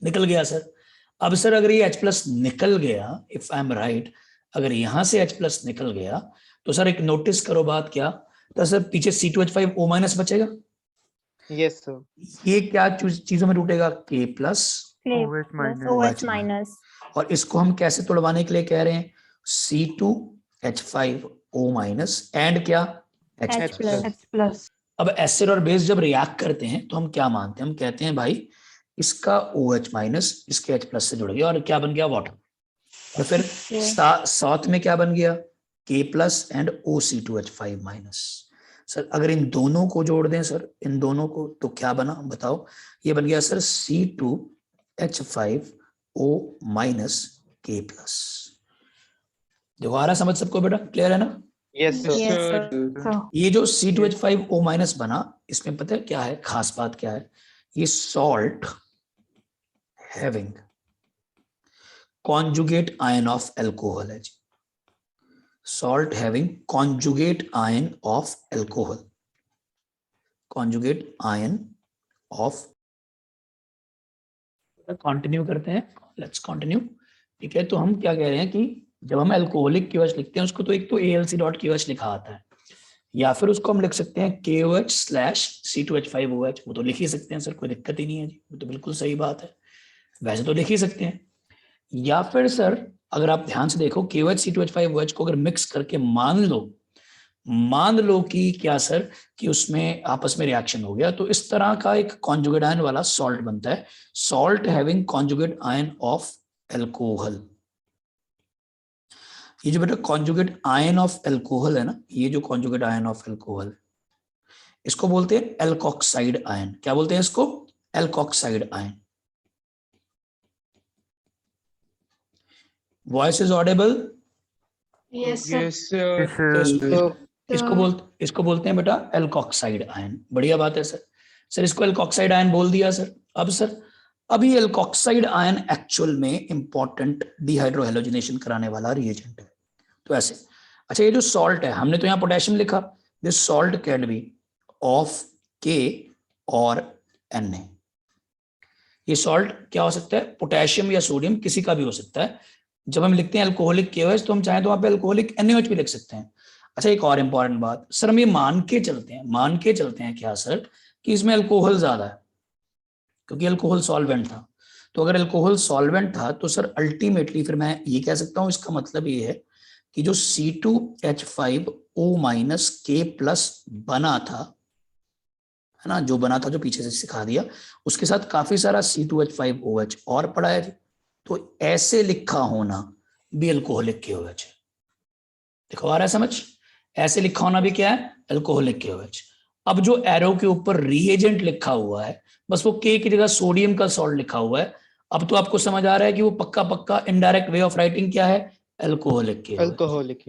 निकल गया सर। अब सर अगर ये H+ निकल गया, इफ आई एम राइट, अगर यहां से H+ निकल गया, तो सर एक नोटिस करो बात क्या, तो सर पीछे C2H5O- बचेगा। Yes, sir. ये क्या चीजों में टूटेगा, K+, OH minus. OH minus. और इसको हम कैसे तोड़वाने के लिए कह रहे हैं, C2H5O- एंड क्या, H+। H plus. H plus. अब एसिड और बेस जब रिएक्ट करते हैं तो हम क्या मानते हैं, हम कहते हैं भाई इसका OH- इसके H+ से जुड़ गया और क्या बन गया, वाटर। और फिर साथ में क्या बन गया, K+ एंड OC2H5-। सर अगर इन दोनों को जोड़ दें सर, इन दोनों को, तो क्या बना बताओ, ये बन गया सर C2H5O- K+। देखो आ रहा समझ सबको बेटा, क्लियर है ना? Yes, sir. Yes, sir. So, ये जो C2H5O- बना, इसमें पता है क्या है, खास बात क्या है, ये salt having conjugate ion of alcohol है जी, salt having conjugate ion of alcohol, conjugate ion of. Continue करते हैं, लेट्स कंटिन्यू। ठीक है, तो हम क्या कह रहे हैं कि जब हम एल्कोहलिक KOH लिखते हैं उसको तो एक तो AlC.KOH लिखा आता है, या फिर उसको हम लिख सकते हैं KOH/C2H5OH, वो तो लिख ही सकते हैं सर, कोई दिक्कत ही नहीं है जी, वो तो बिल्कुल सही बात है, वैसे तो लिख ही सकते हैं। या फिर सर अगर आप ध्यान से देखो, KOH/C2H5OH को अगर मिक्स करके मान लो कि क्या सर, कि उसमें आपस में रिएक्शन हो गया, तो इस तरह का एक कॉन्जुगेट आयन वाला सॉल्ट बनता है, salt having conjugate ion of alcohol. ये जो बेटा कॉन्जुगेट आयन ऑफ एल्कोहल है ना, ये जो कॉन्जुगेट आयन ऑफ एल्कोहल, इसको बोलते हैं एल्कोक्साइड आयन। क्या बोलते हैं इसको? Alkoxide ion. Voice is Audible? Yes, sir. Yes, sir. Sir. इसको बोलते हैं बेटा एल्कोक्साइड आयन। बढ़िया बात है सर। सर इसको एल्कोक्साइड आयन बोल दिया सर। अब सर, अभी एल्कोक्साइड आयन एक्चुअल में इंपॉर्टेंट डिहाइड्रोहेलोजिनेशन कराने वाला रिएजेंट है। तो ऐसे, अच्छा ये जो सॉल्ट है, हमने तो यहाँ पोटेशियम लिखा, this salt can be of के और Na। ये सॉल्ट क्या हो सकता है? पोटेशियम या सोडियम, किसी का भी हो सकता है। जब हम लिखते हैं अल्कोहलिक KOH तो हम चाहें तो वहां पे अल्कोहलिक NaOH भी लिख सकते हैं। अच्छा एक और इंपॉर्टेंट बात सर, हम ये मान के चलते हैं क्या सर कि इसमें अल्कोहल ज्यादा है, क्योंकि अल्कोहल सॉल्वेंट था। तो अगर अल्कोहल सॉल्वेंट था तो सर अल्टीमेटली फिर मैं ये कह सकता हूं, इसका मतलब ये है कि जो C2H5O- बना था, है ना, जो बना था, जो पीछे से सिखा दिया, उसके साथ काफी सारा C2H5OH और पड़ा है। तो ऐसे लिखा होना भी अल्कोहलिक KOH है। देखो आ रहा है समझ? ऐसे लिखा होना भी क्या है? Alcoholic KOH। अब जो एरो के ऊपर रिएजेंट लिखा हुआ है, बस वो के की जगह सोडियम का सॉल्ट लिखा हुआ है। अब तो आपको समझ आ रहा है कि वो पक्का पक्का इनडायरेक्ट वे ऑफ राइटिंग क्या है? Alcoholic KOH। Alcoholic.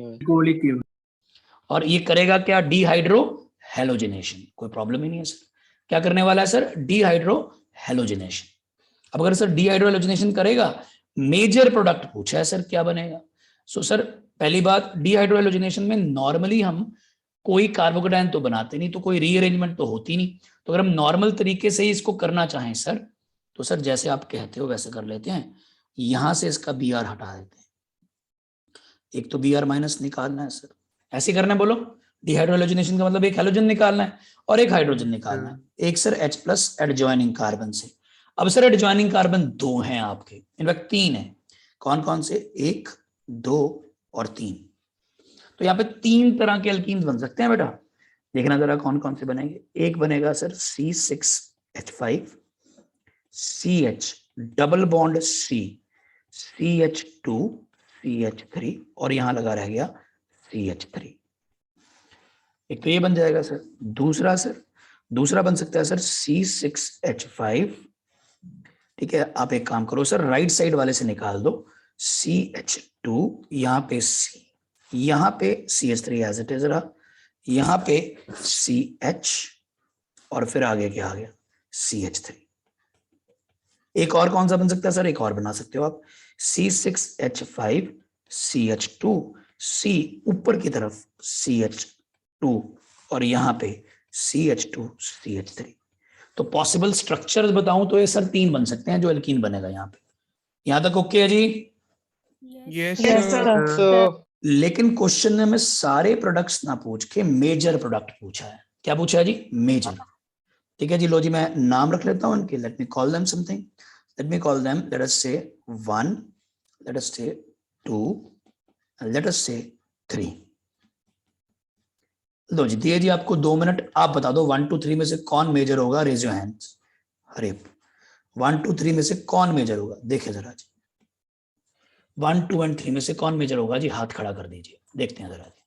और ये करेगा क्या? Dehydro halogenation. कोई प्रॉब्लम ही नहीं है सर। क्या करने वाला है सर? Dehydro halogenation. अब अगर सर डिहाइड्रो हेलोजिनेशन करेगा, मेजर प्रोडक्ट पूछा है सर, क्या बनेगा? सो सर पहली बात, डिहाइड्रो हेलोजिनेशन में नॉर्मली हम कोई कार्बोकेटायन तो बनाते नहीं, तो कोई रीअरेंजमेंट तो होती नहीं। तो अगर हम नॉर्मल तरीके से ही इसको करना चाहें सर, तो सर जैसे आप कहते हो वैसे कर लेते हैं। यहां से इसका Br हटा देते हैं। एक तो Br माइनस निकालना है सर, ऐसे करना है, बोलो। डिहाइड्रोहेलोजिनेशन का मतलब एक हेलोजन निकालना है और एक हाइड्रोजन निकालना है। एक सर H+ एडजॉइनिंग कार्बन से। अब सर एडजॉइनिंग कार्बन 2 हैं आपके, इनफैक्ट 3 है। कौन कौन से? 1, 2 और 3। तो यहाँ पे 3 तरह के अल्कीन्स बन सकते हैं बेटा। देखना जरा कौन कौन से बनेंगे। एक बनेगा sir C6H5, CH double bond C, CH2, CH3 और यहां लगा रह गया CH3। एक तो ये बन जाएगा सर। दूसरा बन सकता है सर C6H5। ठीक है, आप एक काम करो सर, राइट साइड वाले से निकाल दो CH2, यहाँ पे C, यहाँ पे CH3 एज इट इज रहा, यहाँ पे CH और फिर आगे क्या आ गया? CH3। एक और कौन सा बन सकता है सर? एक और बना सकते हो आप, C6H5, CH2, C ऊपर की तरफ CH2 और यहाँ पे CH2, CH3। तो पॉसिबल स्ट्रक्चर्स बताऊं तो ये सर 3 बन सकते हैं जो एल्कीन बनेगा यहाँ पे। यहां तक ओके है जी? Yes, Yes, sir. sir. So, लेकिन क्वेश्चन ने में सारे प्रोडक्ट्स ना पूछ के मेजर प्रोडक्ट पूछा है। क्या पूछा है जी? मेजर। ठीक है जी, लो जी मैं नाम रख लेता हूं उनके। Let me call them something. Let me call them, let us से 1, लेट अस से 2, लेट अस से 3। लो जी, दिए जी आपको 2 मिनट। आप बता दो 1 2 3 में से कौन मेजर होगा? Raise your hands. अरे 1 2 3 में से कौन मेजर होगा? देखिए जरा जी, 1 2 और 3 में से कौन मेजर होगा जी? हाथ खड़ा कर दीजिए, देखते हैं जरा जी।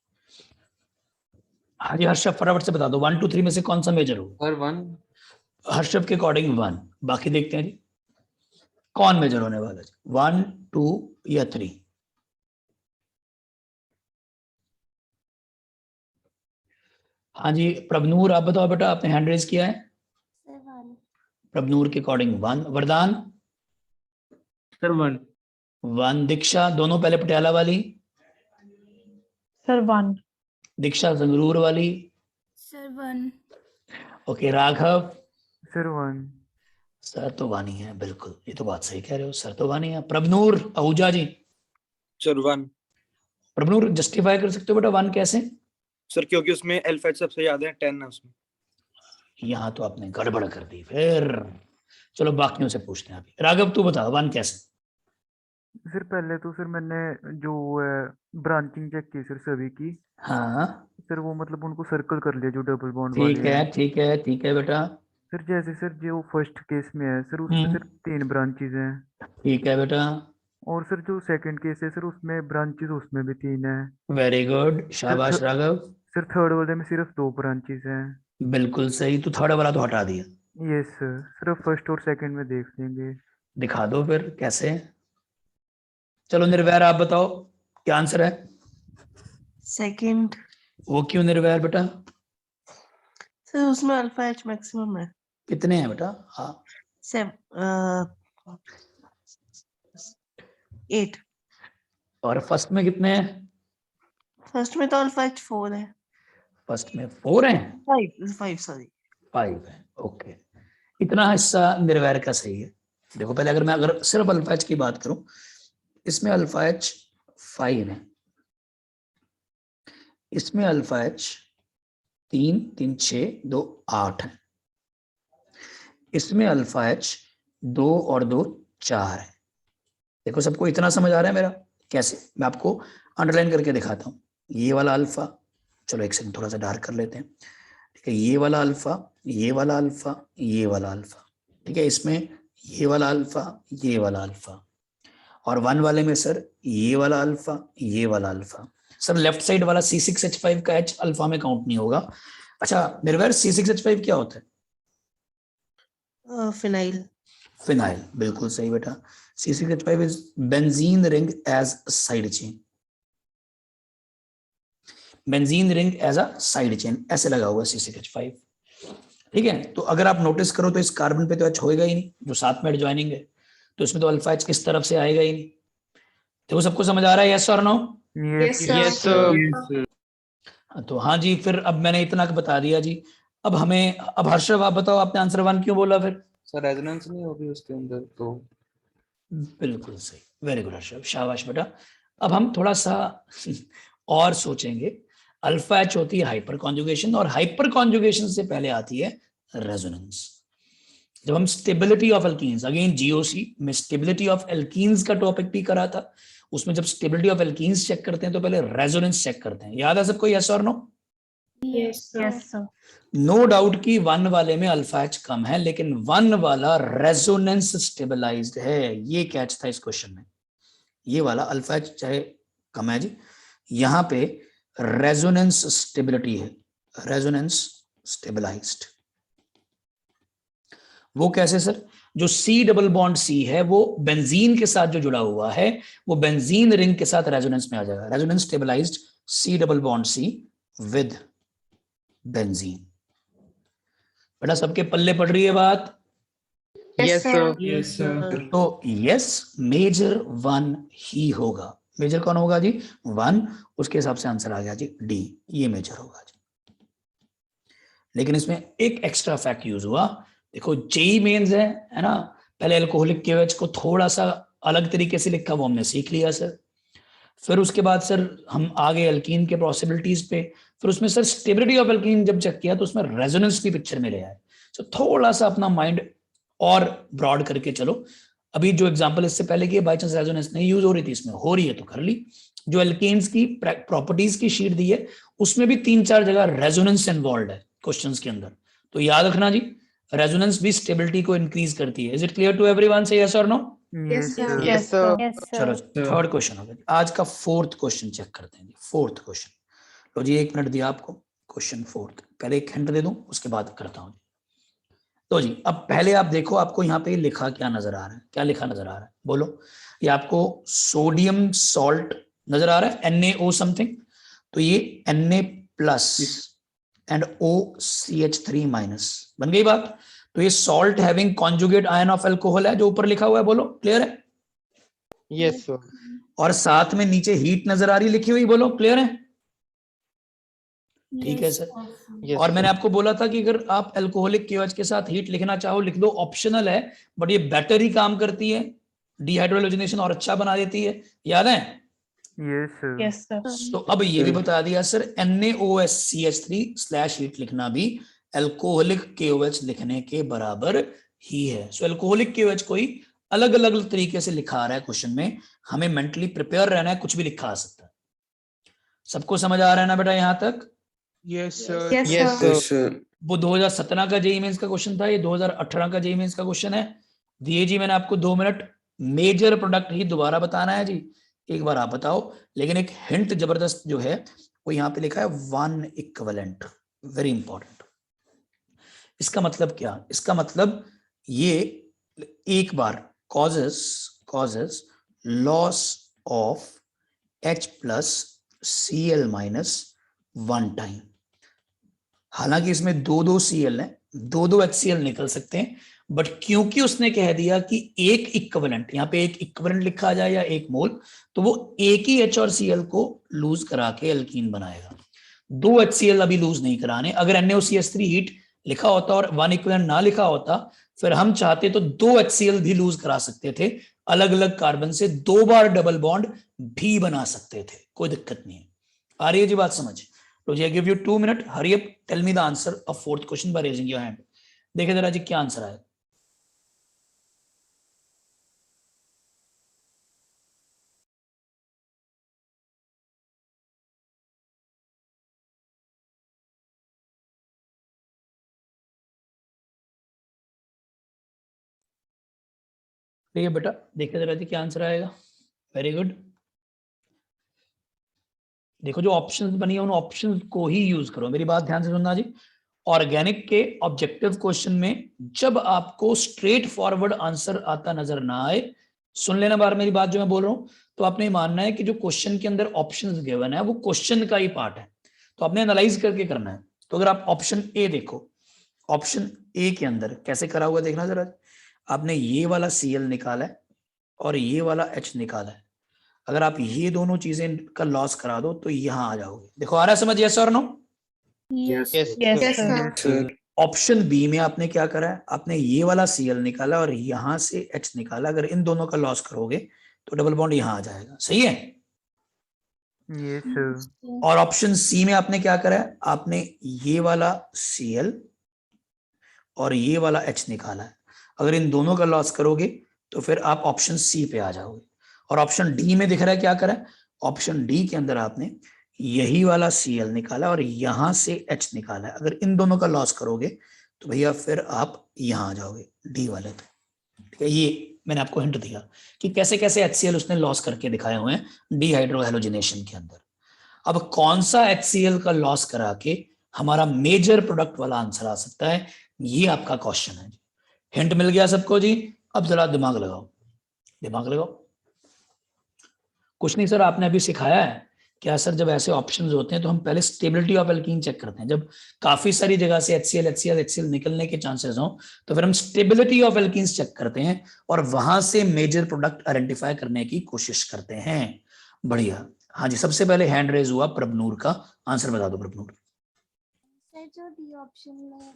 हाँ जी हर्षव, फटाफट से बता दो 1 2 3 में से कौन सा मेजर होगा? sir, 1. हर्षव के अकॉर्डिंग 1। बाकी देखते हैं जी कौन मेजर होने वाला है, 1 2 या 3। हाँ जी प्रभनूर, आप बताओ बेटा, आपने हैंड रेज किया है। प्रभनूर के अकॉर्डिंग 1। वरदान? Sir, 1. 1। दीक्षा, दोनों पहले पटियाला वाली। Sir, 1. दीक्षा संगरूर वाली। Sir, 1. Okay Raghav? Sir, 1. Sir तो वानी है, बिल्कुल, ये तो बात सही कह रहे हो, सर तो वानी है। प्रभनूर आहूजा जी? सर 1। प्रभनूर जस्टिफाई कर सकते हो बेटा 1 कैसे? सर क्योंकि उसमें अल्फाबेट सबसे ज्यादा है, 10 है उसमें। यहाँ तो आपने गड़बड़ कर दी फिर। चलो बाकियों से पूछते हैं अभी। राघव तू बता 1 कैसे? सर पहले तो सर मैंने जो ब्रांचिंग चेक की सर सभी की। हाँ सर वो मतलब उनको सर्कल कर लिया जो डबल बॉन्ड ठीक वाले है, हैं। ठीक है, ठीक है बेटा। सर जैसे सर जो फर्स्ट केस में है सर उसमें सर 3 ब्रांचेज हैं। ठीक है बेटा। और सर जो सेकंड केस है सर उसमें ब्रांचेस उसमें भी 3 है। वेरी गुड, शाबाश राघव। सर थर्ड वाले में सिर्फ 2 ब्रांचेस हैं। बिल्कुल सही, तो थर्ड वाला तो हटा दिया। यस सर, सिर्फ फर्स्ट और सेकंड में देख लेंगे। दिखा दो फिर कैसे। चलो निर्वैर आप बताओ क्या आंसर है। सेकंड वो क्यों निर्वैर बेटा? सर उसमें अल्फा एच मैक्सिमम है। कितने हैं बेटा? हाँ 8। और फर्स्ट में कितने हैं? फर्स्ट में तो अल्फा एच 4 है। फर्स्ट में 4 हैं, 5 सॉरी। 5 है। ओके, इतना हिस्सा निर्वैर का सही है। देखो पहले अगर सिर्फ अल्फा एच की बात करूं, इसमें अल्फा एच 5 है, इसमें अल्फा एच 3 3 6 2 8 है, इसमें अल्फा एच 2 और 2 4 है। देखो सबको इतना समझ आ रहा है मेरा? कैसे, मैं आपको अंडरलाइन करके दिखाता हूँ। ये वाला अल्फा, चलो एक सेकंड थोड़ा सा डार्क कर लेते हैं, ठीक है। ये वाला अल्फा, ये वाला अल्फा, ये वाला अल्फा, ठीक है। इसमें ये वाला अल्फा, ये वाला अल्फा, और 1 वाले में सर ये वाला अल्फा, ये वाला अल्फा। सर लेफ्ट साइड वाला C6H5 का H अल्फा में काउंट नहीं होगा। अच्छा निर्वैर, C6H5 क्या होता है? फिनाइल। फिनाइल, बिल्कुल सही बेटा। C6H5 is benzene ring as side chain, benzene ring as a side chain, ऐसे लगा हुआ C6H5, ठीक है। तो अगर आप नोटिस करो तो इस कार्बन पे तो H होएगा ही नहीं, जो साथ में एडजॉइनिंग है, तो इसमें तो अल्फा H इस तरफ से आएगा ही नहीं। देखो सबको समझ आ रहा है, यस और नो? Yes Yes, sir. तो हाँ जी, फिर अब मैंने इतना बता दिया जी। अब हर्षव आप बताओ, आपने आंसर 1 क्यों बोला फिर? सर रेजोनेंस नहीं होगी उसके अंदर तो। बिल्कुल सही, वेरी गुड हर्षव, शाबाश बेटा। अब हम थोड़ा सा और सोचेंगे। अल्फा एच होती है हाइपर कॉन्जुगेशन, और हाइपर कॉन्जुगेशन से पहले आती है रेजोनेंस। जब हम stability of alkenes, again GOC में स्टेबिलिटी ऑफ एल्कीन्स का टॉपिक भी करा था, उसमें जब स्टेबिलिटी ऑफ एल्कीन्स चेक करते हैं तो पहले रेजोनेंस चेक करते हैं। याद है सबको, यस और no? Yes, sir. Sir. No doubt कि 1 वाले में अल्फा एच कम है, लेकिन 1 वाला रेजोनेंस स्टेबलाइज्ड है, ये कैच था इस क्वेश्चन में। ये वाला अल्फा एच चाहे कम है जी, यहाँ पे रेजोनेंस स्टेबिलिटी है, रेजोनेंस स्टेबलाइज्ड। वो कैसे सर? जो C डबल बॉन्ड C है वो बेंजीन के साथ जो जुड़ा हुआ है, वो बेंजीन रिंग के साथ रेजोनेंस में आ जाएगा। Resonance stabilised C double bond C with benzene. बेटा सबके पल्ले पड़ रही है बात? Yes, sir. Yes, sir. तो यस, मेजर 1 ही होगा। मेजर कौन होगा जी? 1। उसके हिसाब से आंसर आ गया जी डी, ये मेजर होगा जी। लेकिन इसमें एक एक्स्ट्रा फैक्ट यूज हुआ। देखो जेई मेंस है ना, पहले अल्कोहलिक केओएच को थोड़ा सा अलग तरीके से लिखा, वो हमने सीख लिया सर। फिर उसके बाद सर हम आगे अल्कीन के पॉसिबिलिटीज पे, फिर उसमें सर स्टेबिलिटी ऑफ अल्कीन जब चेक किया तो उसमें रेजोनेंस भी पिक्चर में ले आए। तो थोड़ा सा अपना माइंड और ब्रॉड करके चलो। अभी जो एग्जांपल इससे पहले की बाई चांस रेजोनेंस नहीं यूज हो रही थी, इसमें हो रही है तो कर ली। जो एल्केन्स की प्रॉपर्टीज की शीट दी है उसमें भी 3-4 जगह रेजोनेंस इन्वॉल्व है क्वेश्चंस के अंदर, तो याद रखना जी, रेजोनेंस भी स्टेबिलिटी को इंक्रीज करती है। Is it clear to everyone? से यस और no? Yes sir. Yes, sir. चलो थर्ड क्वेश्चन हो गया। आज का 4th क्वेश्चन चेक करते हैं जी। 4th क्वेश्चन, लो जी 1 मिनट दिया आपको। क्वेश्चन 4th, पहले एक हिंट दे दूं उसके बाद करता हूं। तो जी अब पहले आप देखो, आपको यहाँ पे लिखा क्या नजर आ रहा है? क्या लिखा नजर आ रहा है बोलो? ये आपको सोडियम सॉल्ट नजर आ रहा है, NaO समथिंग। तो ये Na plus and OCH3 minus, बन गई बात। तो ये salt having conjugate ion of alcohol है, जो ऊपर लिखा हुआ है, बोलो क्लियर है? Yes, sir. और साथ में नीचे हीट नजर आ रही लिखी हुई, बोलो क्लियर है? ठीक है Yes, सर। Yes, और मैंने sir. आपको बोला था कि अगर आप अल्कोहलिक केओएच के साथ हीट लिखना चाहो लिख दो, ऑप्शनल है, बट ये बेटर ही काम करती है, डिहाइड्रोजनेशन और अच्छा बना देती है, याद है? Yes sir. Yes sir. तो अब ये भी बता दिया सर, NaOH हीट लिखना भी अल्कोहलिक केओएच लिखने के बराबर ही है। सो अल्कोहलिक केओएच कोई अलग अलग तरीके से लिखा आ रहा है क्वेश्चन में, हमें मेंटली प्रिपेयर रहना है, कुछ भी लिखा आ सकता है। सबको समझ आ रहा है ना बेटा यहाँ तक? Yes, sir. Yes, Yes, sir. sir. वो 2017 का जेईई मेंस का क्वेश्चन था, ये 2018 का जेईई मेंस का क्वेश्चन है। दिए जी मैंने आपको 2 मिनट, मेजर प्रोडक्ट ही दोबारा बताना है जी, एक बार आप बताओ। लेकिन एक हिंट जबरदस्त जो है वो यहाँ पे लिखा है वन इक्विवेलेंट, वेरी इंपॉर्टेंट। इसका मतलब क्या, इसका मतलब ये एक बार causes loss of H plus Cl minus one time. हालांकि इसमें दो Cl है, दो HCl निकल सकते हैं, बट क्योंकि उसने कह दिया कि एक इक्विवेलेंट, यहाँ पे एक इक्विवेलेंट लिखा जाए या एक मोल, तो वो एक ही H और Cl को लूज करा के एल्कीन बनाएगा। दो HCl अभी लूज नहीं कराने। अगर NaOCH3 हीट लिखा होता और वन इक्विवेलेंट ना लिखा होता, फिर हम चाहते तो दो HCl भी लूज करा सकते थे, अलग अलग कार्बन से 2 बार डबल बॉन्ड भी बना सकते थे, कोई दिक्कत नहीं है। आ रही है जी बात समझ? तो जी I give you 2 minute, hurry up, tell me the answer of fourth question by raising your hand. देखे जरा जी क्या आंसर आया। ठीक है बेटा, देखे जरा जी क्या आंसर आएगा। Very good. देखो जो ऑप्शंस बनी है उन ऑप्शंस को ही यूज करो, मेरी बात ध्यान से सुनना जी। ऑर्गेनिक के ऑब्जेक्टिव क्वेश्चन में जब आपको स्ट्रेट फॉरवर्ड आंसर आता नजर ना आए, सुन लेना बार मेरी बात जो मैं बोल रहा हूं, तो आपने ये मानना है कि जो क्वेश्चन के अंदर ऑप्शंस गिवन है वो क्वेश्चन का ही पार्ट है, तो आपने एनालाइज करके करना है। तो अगर आप ऑप्शन ए देखो, ऑप्शन ए के अंदर कैसे करा हुआ देखना जरा। आपने ये वाला Cl निकाला है और ये वाला H निकाला है। अगर आप ये दोनों चीजें का लॉस करा दो तो यहां आ जाओगे। देखो आ रहा है समझ, यस और no? Yes, Yes, sir. Sir option B में आपने क्या करा है, आपने ये वाला Cl निकाला और यहां से H निकाला। अगर इन दोनों का लॉस करोगे तो डबल बॉन्ड यहां आ जाएगा, सही है? Yes sir. और ऑप्शन सी में आपने क्या करा है, आपने ये वाला Cl और ये वाला H निकाला है। अगर इन दोनों का लॉस करोगे तो फिर आप ऑप्शन सी पे आ जाओगे। और ऑप्शन डी में दिख रहा है क्या करा है, ऑप्शन डी के अंदर आपने यही वाला Cl निकाला और यहां से H निकाला है। अगर इन दोनों का लॉस करोगे तो भैया फिर आप यहां आ जाओगे डी वाले पे। ठीक है, ये मैंने आपको हिंट दिया कि कैसे कैसे HCl उसने लॉस करके दिखाए हुए हैं डीहाइड्रोहैलोजिनेशन के अंदर। अब कौन सा HCl का लॉस करा के हमारा मेजर प्रोडक्ट वाला आंसर आ सकता है, ये आपका क्वेश्चन है। हिंट मिल गया सबको जी? अब जरा दिमाग लगाओ, दिमाग लगाओ। कुछ नहीं सर, आपने अभी सिखाया है क्या सर, जब ऐसे ऑप्शंस होते हैं तो हम पहले स्टेबिलिटी ऑफ एल्कीन चेक करते हैं। जब काफी सारी जगह से HCl निकलने के चांसेस हो तो फिर हम स्टेबिलिटी ऑफ एल्कीन्स चेक करते हैं और वहां से मेजर प्रोडक्ट आइडेंटिफाई करने की कोशिश करते हैं। बढ़िया। हाँ जी, सबसे पहले हैंड रेज हुआ प्रभनूर का, आंसर बता दो प्रभनूर। सर जो डी ऑप्शन में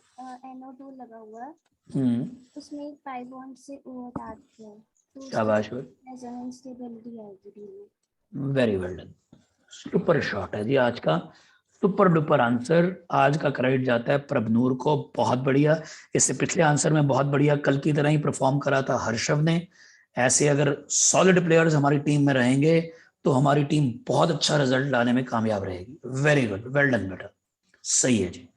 NO2 लगा हुआ है उसमें एक पाई बॉन्ड से O हटा दिया है, तो शाबाश, रेजोनेंस स्टेबिलिटी आएगी डी में। Very well done, super shot है जी आज का, सुपर डुपर आंसर आज का क्रेडिट जाता है प्रभनूर को। बहुत बढ़िया, इससे पिछले आंसर में बहुत बढ़िया कल की तरह ही परफॉर्म करा था हर्षव ने। ऐसे अगर सॉलिड प्लेयर्स हमारी टीम में रहेंगे तो हमारी टीम बहुत अच्छा रिजल्ट लाने में कामयाब रहेगी। वेरी गुड, वेल डन बेटा, सही है जी।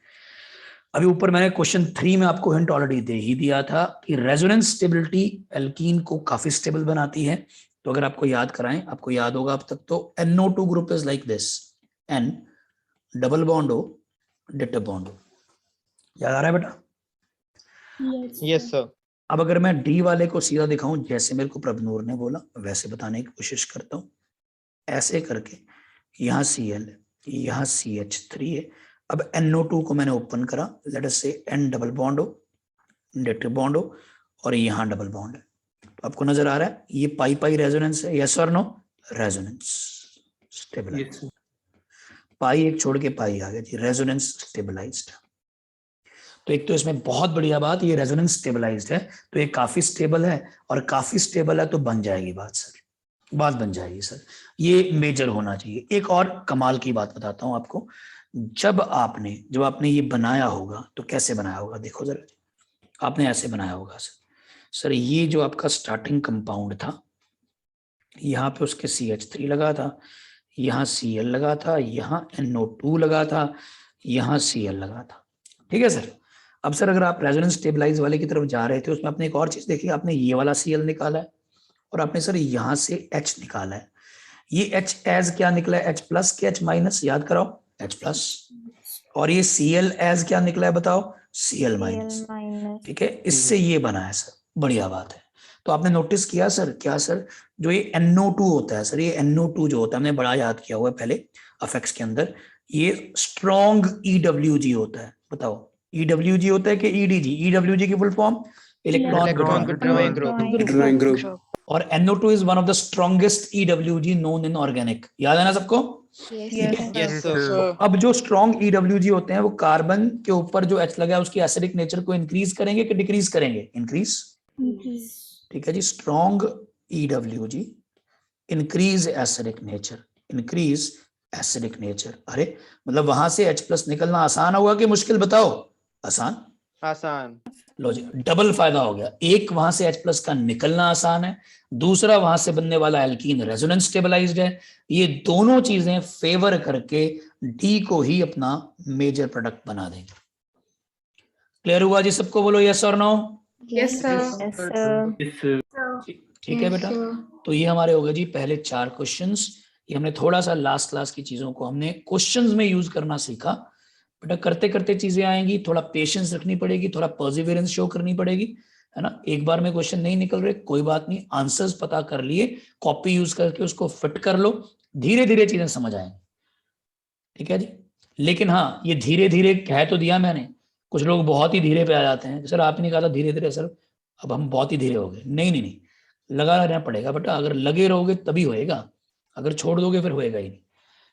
अभी ऊपर मैंने क्वेश्चन 3 में आपको हिंट ऑलरेडी दे ही दिया था कि रेजोनेंस स्टेबिलिटी एल्कीन को काफी स्टेबल बनाती है। तो अगर आपको याद कराएं, आपको याद होगा अब तक तो NO2 group is like this, N double bond O ditto bond O। याद आ रहा है बेटा? yes, sir. अब अगर मैं डी वाले को सीधा दिखाऊं जैसे मेरे को प्रभनूर ने बोला वैसे बताने की कोशिश करता हूं, ऐसे करके यहाँ Cl है, यहाँ CH3 है। अब NO2 को मैंने ओपन करा, लेट अस से N double bond O ditto bond O और यहाँ डबल बॉन्ड है। तो आपको नजर आ रहा है ये पाई पाई रेजोनेंस है, यस और नो? रेजोनेंस स्टेबलाइज्ड, पाई एक छोड़ के पाई आ गया जी, रेजोनेंस स्टेबलाइज्ड। तो एक तो इसमें बहुत बढ़िया बात, ये रेजोनेंस स्टेबलाइज्ड है तो ये काफी स्टेबल है, और काफी स्टेबल है तो बन जाएगी बात सर, बात बन जाएगी सर, ये मेजर होना चाहिए। एक और कमाल की बात बताता हूं आपको, जब आपने ये बनाया होगा तो कैसे बनाया होगा, देखो जरा, आपने ऐसे बनाया होगा सर, ये जो आपका स्टार्टिंग कंपाउंड था यहाँ पे उसके CH3 लगा था, यहाँ Cl लगा था, यहाँ NO2 लगा था, यहाँ Cl लगा था। ठीक है सर। अब सर अगर आप रेजोनेंस स्टेबलाइज वाले की तरफ जा रहे थे उसमें आपने एक और चीज देखी, आपने ये वाला Cl निकाला है और आपने सर यहाँ से H निकाला है, ये H एज क्या निकला है, H प्लस के H माइनस, याद कराओ, H प्लस, और ये Cl एज क्या निकला है बताओ, Cl माइनस, ठीक है, इससे ये बना है सर, बढ़िया बात है। तो आपने नोटिस किया सर, क्या सर, जो ये NO2 होता है सर, ये NO2 जो होता है, हमने बड़ा याद किया हुआ है पहले अफेक्ट्स के अंदर, ये स्ट्रॉन्ग EWG होता है, बताओ EWG होता है कि EDG, EWG की full form electron Withdrawing group. और NO2 is one of the strongest EWG known in organic, याद है ना सबको? Yes, sir. अब जो स्ट्रॉन्ग EWG होते हैं वो कार्बन के ऊपर जो H लगा है उसकी एसिडिक नेचर को इंक्रीज करेंगे कि डिक्रीज करेंगे, इंक्रीज, ठीक है जी, strong EWG increase acidic nature, increase acidic nature. अरे मतलब वहां से H प्लस निकलना आसान होगा कि मुश्किल, बताओ? आसान, लो जी, डबल फायदा हो गया, एक वहां से H प्लस का निकलना आसान है, दूसरा वहां से बनने वाला एल्कीन रेजोनेंस स्टेबलाइज्ड है, ये दोनों चीजें फेवर करके डी को ही अपना मेजर प्रोडक्ट बना देंगे। क्लियर हुआ जी सबको? बोलो यस और नो। Yes, sir. ठीक है बेटा, तो ये हमारे हो गए जी पहले 4 क्वेश्चंस। ये हमने थोड़ा सा लास्ट क्लास की चीजों को हमने क्वेश्चंस में यूज करना सीखा। बेटा करते करते चीजें आएंगी, थोड़ा पेशेंस रखनी पड़ेगी, थोड़ा पर्सिवियरेंस शो करनी पड़ेगी, है ना। एक बार में क्वेश्चन नहीं निकल रहे, कोई बात नहीं, आंसर्स पता कर लिए, कॉपी यूज करके उसको फिट कर लो, धीरे धीरे चीजें समझ आएंगी, ठीक है जी। लेकिन हाँ, ये धीरे धीरे कह तो दिया मैंने, कुछ लोग बहुत ही धीरे पे आ जाते हैं, सर आपने कहा था धीरे धीरे, सर अब हम बहुत ही धीरे हो गए। नहीं नहीं नहीं, लगा रहना पड़ेगा बेटा, अगर लगे रहोगे तभी होएगा, अगर छोड़ दोगे फिर होएगा ही नहीं।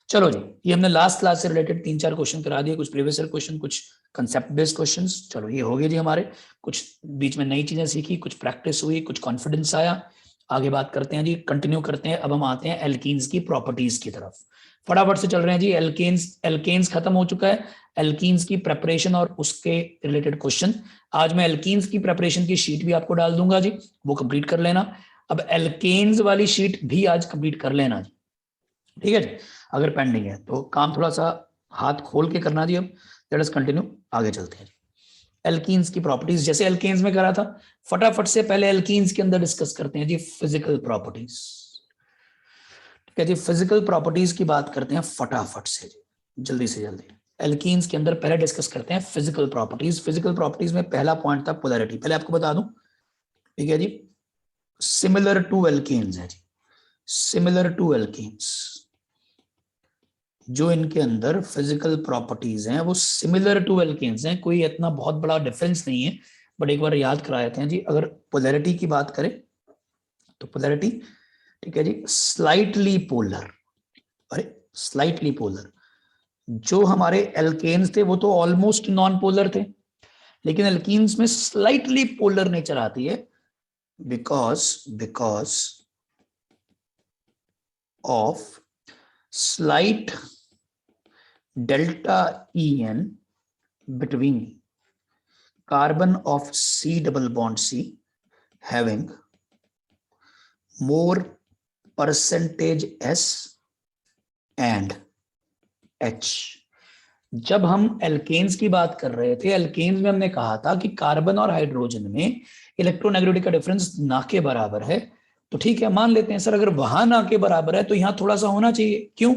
चलो जी, ये हमने लास्ट क्लास से रिलेटेड 3-4 क्वेश्चन करा दिए, कुछ प्रीवियस ईयर क्वेश्चन, कुछ कंसेप्ट बेस्ड क्वेश्चंस। चलो ये हो गए जी हमारे, कुछ बीच में नई चीजें सीखी, कुछ प्रैक्टिस हुई, कुछ कॉन्फिडेंस आया। आगे बात करते हैं जी, कंटिन्यू करते हैं। अब हम आते हैं एल्कीन्स की प्रॉपर्टीज की तरफ, फटाफट से चल रहे हैं जी। एल्केन्स खत्म हो चुका है, एल्कीन्स की प्रेपरेशन और उसके रिलेटेड क्वेश्चन। आज मैं एल्कीन्स की प्रेपरेशन की शीट भी आपको डाल दूंगा जी, वो कंप्लीट कर लेना। अब एल्केन्स वाली शीट भी आज कंप्लीट कर लेना जी, ठीक है जी। अगर पेंडिंग है तो काम थोड़ा सा हाथ खोल के करना जी। अब लेट अस कंटिन्यू, आगे चलते हैं जी। एल्कीन्स की प्रॉपर्टीज, जैसे एल्केन्स में करा था, फटाफट से पहले एल्कीन्स के अंदर डिस्कस करते हैं जी फिजिकल प्रॉपर्टीज, ठीक है जी। फिजिकल प्रॉपर्टीज की बात करते हैं फटाफट से जी, जल्दी से जल्दी। एल्कीन्स के अंदर पहले डिस्कस करते हैं फिजिकल प्रॉपर्टीज। फिजिकल प्रॉपर्टीज में पहला पॉइंट था पोलैरिटी, पहले आपको बता दूं, ठीक है जी। सिमिलर टू एल्केन्स है जी, सिमिलर टू एल्केन्स, जो इनके अंदर फिजिकल प्रॉपर्टीज हैं वो सिमिलर टू एल्केन्स हैं, कोई इतना बहुत बड़ा डिफरेंस नहीं है, बट एक बार याद करा देते हैं जी। अगर पोलैरिटी की बात करें तो पोलैरिटी, ठीक है जी, स्लाइटली पोलर, अरे स्लाइटली पोलर। जो हमारे एल्केन्स थे वो तो ऑलमोस्ट नॉन पोलर थे, लेकिन एल्कीन्स में स्लाइटली पोलर नेचर आती है because of slight delta En between carbon of C double bond C having more percentage S and H। जब हम एल्केन्स की बात कर रहे थे, एल्केन्स में हमने कहा था कि कार्बन और हाइड्रोजन में इलेक्ट्रोनेगेटिविटी का डिफरेंस ना के बराबर है, तो ठीक है मान लेते हैं सर, अगर वहां ना के बराबर है तो यहाँ थोड़ा सा होना चाहिए। क्यों?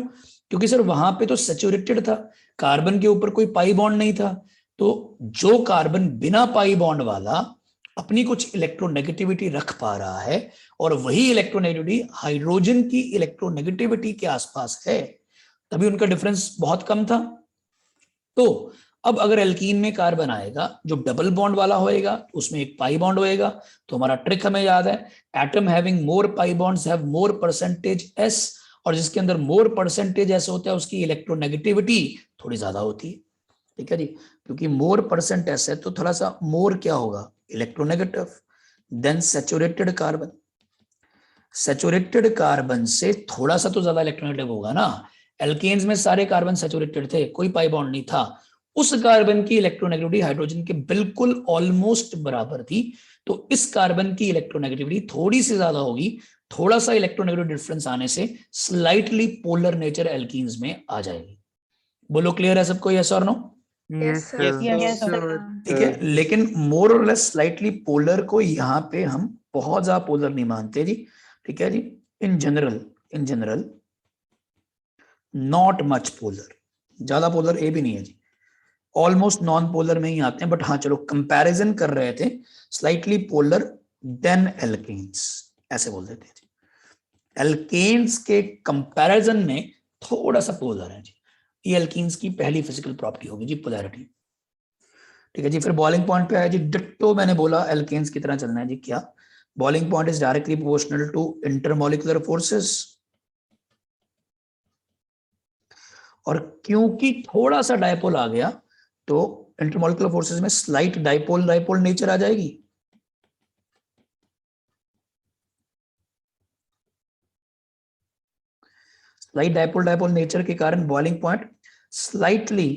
क्योंकि सर वहां पे तो सैचुरेटेड था, कार्बन के ऊपर कोई पाई बॉन्ड नहीं था, तो जो कार्बन बिना पाई बॉन्ड वाला अपनी कुछ इलेक्ट्रोनेगेटिविटी रख पा रहा है और वही इलेक्ट्रोनेगेटिविटी हाइड्रोजन की इलेक्ट्रोनेगेटिविटी के आसपास है, तभी उनका डिफरेंस बहुत कम था। तो अब अगर एल्कीन में कार्बन आएगा जो डबल बॉन्ड वाला होएगा, उसमें एक पाई बॉन्ड होएगा, तो हमारा ट्रिक हमें याद है, atom having more pi bonds have more percentage S, और जिसके अंदर मोर परसेंटेज एस होता है उसकी इलेक्ट्रोनेगेटिविटी थोड़ी ज्यादा होती है, ठीक है जी। क्योंकि मोर परसेंट एस है तो थोड़ा सा मोर क्या होगा, electronegative. Then saturated carbon, saturated carbon से थोड़ा सा तो ज्यादा इलेक्ट्रोनेगेटिव होगा ना। एल्केन्स में सारे कार्बन सैचुरेटेड थे, कोई पाई बॉन्ड नहीं था, उस कार्बन की इलेक्ट्रोनेगेटिविटी हाइड्रोजन के बिल्कुल ऑलमोस्ट बराबर थी, तो इस कार्बन की इलेक्ट्रोनेगेटिविटी थोड़ी सी ज्यादा होगी। थोड़ा सा इलेक्ट्रोनेगेटिव डिफरेंस आने से स्लाइटली पोलर नेचर एल्कीन्स में आ जाएगी। बोलो क्लियर है सबको, यस और नो? Yes sir. ठीक है, लेकिन मोर और लेस स्लाइटली पोलर को यहाँ पे हम बहुत ज्यादा पोलर नहीं मानते जी, ठीक है जी। In general not much polar, ज्यादा पोलर ए भी नहीं है जी, ऑलमोस्ट नॉन पोलर में ही आते हैं, बट हाँ चलो कंपैरिजन कर रहे थे, स्लाइटली पोलर देन एल्केन्स, ऐसे बोल देते थे। एल्केन्स के कंपैरिजन में थोड़ा सा पोलर है जी, ये एल्कीन्स की पहली फिजिकल प्रॉपर्टी होगी जी, पोलैरिटी। ठीक है जी। फिर बॉइलिंग पॉइंट पे आया जी, डिट्टो मैंने बोला एल्केन्स की तरह चलना है जी। क्या boiling point is directly proportional to intermolecular forces, और क्योंकि थोड़ा सा डायपोल आ गया तो इंटरमॉलिक्यूलर फोर्सेस में स्लाइट डायपोल डायपोल नेचर आ जाएगी। स्लाइट डायपोल डायपोल नेचर के कारण boiling point slightly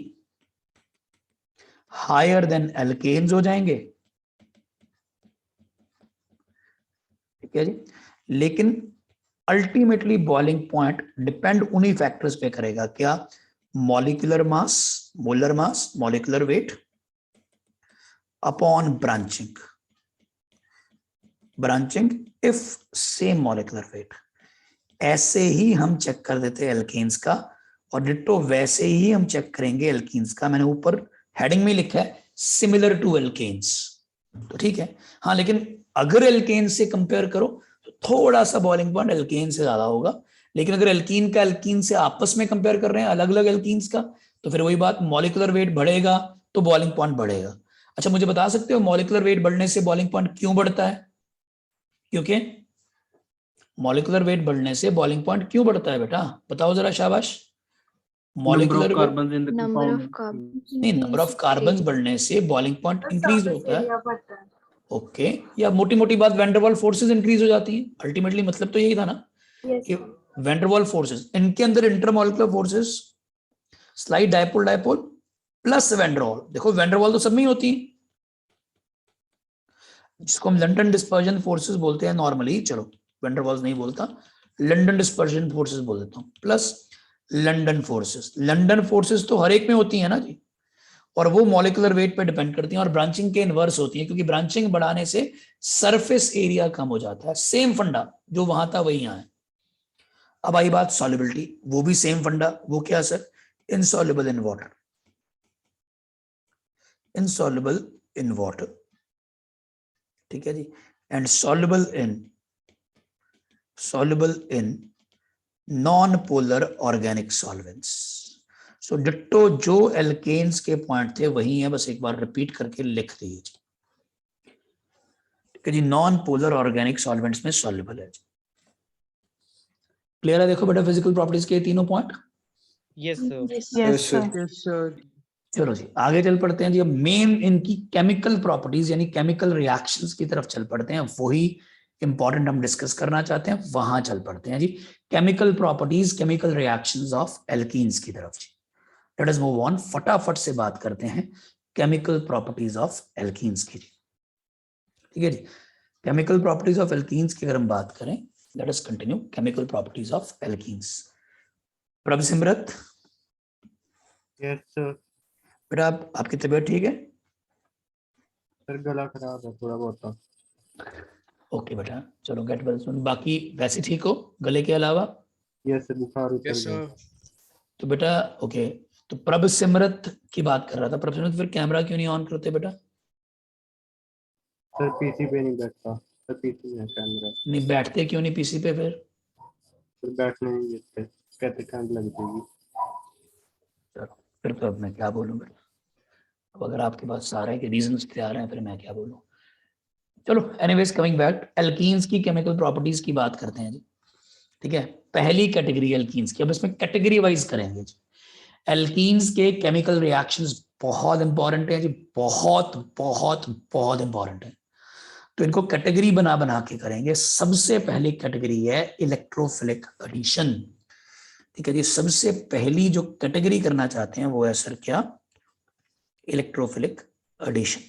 higher than alkanes हो जाएंगे। ठीक है जी। लेकिन अल्टीमेटली बॉइलिंग पॉइंट डिपेंड उन्हीं फैक्टर्स पे करेगा, क्या, molecular mass, molar mass, molecular weight upon branching if same molecular weight. ऐसे ही हम चेक कर देते हैं एल्केन्स का, और डिट्टो वैसे ही हम चेक करेंगे एल्कीन्स का। मैंने ऊपर हेडिंग में लिखा है सिमिलर टू एल्केन्स, तो ठीक है। हाँ लेकिन अगर एल्केन से कंपेयर करो तो थोड़ा सा बॉइलिंग पॉइंट एल्केन से ज्यादा होगा, लेकिन अगर एल्कीन का एल्कीन से आपस में कंपेयर कर रहे हैं अलग अलग एल्कीन्स का, तो फिर वही बात, मॉलिक्यूलर वेट बढ़ेगा तो बॉइलिंग पॉइंट बढ़ेगा। अच्छा मुझे बता सकते हो मॉलिक्यूलर वेट बढ़ने से बॉइलिंग पॉइंट क्यों बढ़ता है? क्योंकि मॉलिक्यूलर वेट बढ़ने से बॉइलिंग पॉइंट क्यों बढ़ता है बेटा, बताओ जरा, शाबाश। मॉलिक्यूलर वेट, नहीं, नंबर ऑफ कार्बन बढ़ने से बॉइलिंग पॉइंट इंक्रीज होता है। ओके, या मोटी मोटी बात, वैंडरवाल फोर्सेस इंक्रीज हो जाती हैं। अल्टीमेटली मतलब तो यही था ना कि वैंडरवाल फोर्सेस, इनके अंदर intermolecular forces, slight dipole dipole plus van der Waals. देखो वैंडरवाल तो सब में ही होती है, जिसको हम लंडन डिस्पर्जन फोर्सेस बोलते हैं नॉर्मली, चलो वैंडरवाल्स नहीं बोलता, लंडन डिस्पर्जन फोर्सेस बोल देता हूँ, plus London forces. London forces तो हर एक में होती है ना जी, और वो मॉलिक्यूलर वेट पे डिपेंड करती हैं और ब्रांचिंग के इनवर्स होती हैं, क्योंकि ब्रांचिंग बढ़ाने से सरफेस एरिया कम हो जाता है। सेम फंडा जो वहां था वही यहाँ है। अब आई बात सॉल्युबिलिटी, वो भी सेम फंडा, वो क्या sir, insoluble in water, insoluble in water, ठीक है जी, and soluble in non polar organic solvents. So ditto जो एल्केन्स के पॉइंट थे वही है, बस एक बार रिपीट करके लिख दीजिए, ठीक है जी, नॉन पोलर ऑर्गेनिक सॉल्वेंट्स में सॉल्युबल है। क्लियर है? देखो बेटा फिजिकल प्रॉपर्टीज के तीनों point. Yes, sir. Yes, sir. चलो जी आगे चल पड़ते हैं जी। अब मेन इनकी केमिकल प्रॉपर्टीज यानी केमिकल रिएक्शंस की तरफ चल पड़ते हैं, वही इंपॉर्टेंट हम डिस्कस करना चाहते हैं, वहां चल पड़ते हैं जी। Chemical properties, chemical reactions of alkenes की तरफ जी। लेट अस मूव ऑन, फटाफट से बात करते हैं केमिकल प्रॉपर्टीज ऑफ एल्कीन्स की जी। ठीक है जी, केमिकल प्रॉपर्टीज ऑफ एल्कीन्स की अगर हम बात करें, let us continue chemical properties of alkenes. Prabhsimrat, yes sir. बेटा आपकी तबीयत ठीक है? सर गला खराब है थोड़ा बहुत। ओके बेटा, चलो गेट वेल सून। बाकी वैसे ठीक हो गले के अलावा? यस सर, बुखार उतर गया। तो बेटा ओके, तो प्रभसिमरत की बात कर रहा था। प्रभसिमरत फिर कैमरा क्यों नहीं ऑन करते बेटा? सर पीसी पे नहीं बैठता, सर पीसी में है कैमरा। नहीं बैठते क्यों नहीं पीसी पे फिर? सर बैठने नहीं देते, कहते ठंड लग जाएगी। चलो फिर तो अब मैं क्या बोलूँ बेटा, अब अगर आपके पास सारे के रीजंस तैयार हैं फिर मैं क्या बोलूँ। चलो एनीवेज कमिंग बैक, एल्कीन्स की केमिकल प्रॉपर्टीज की बात करते हैं जी। ठीक है, पहली कैटेगरी एल्कीन्स की, अब इसमें कैटेगरी वाइज करेंगे जी। एल्कीन्स के केमिकल रिएक्शंस बहुत इंपॉर्टेंट है जी, बहुत बहुत बहुत इंपॉर्टेंट है, तो इनको कैटेगरी बना बना के करेंगे। सबसे पहली कैटेगरी है इलेक्ट्रोफिलिक एडिशन। ठीक है जी, सबसे पहली जो कैटेगरी करना चाहते हैं वो है सर क्या, इलेक्ट्रोफिलिक एडिशन।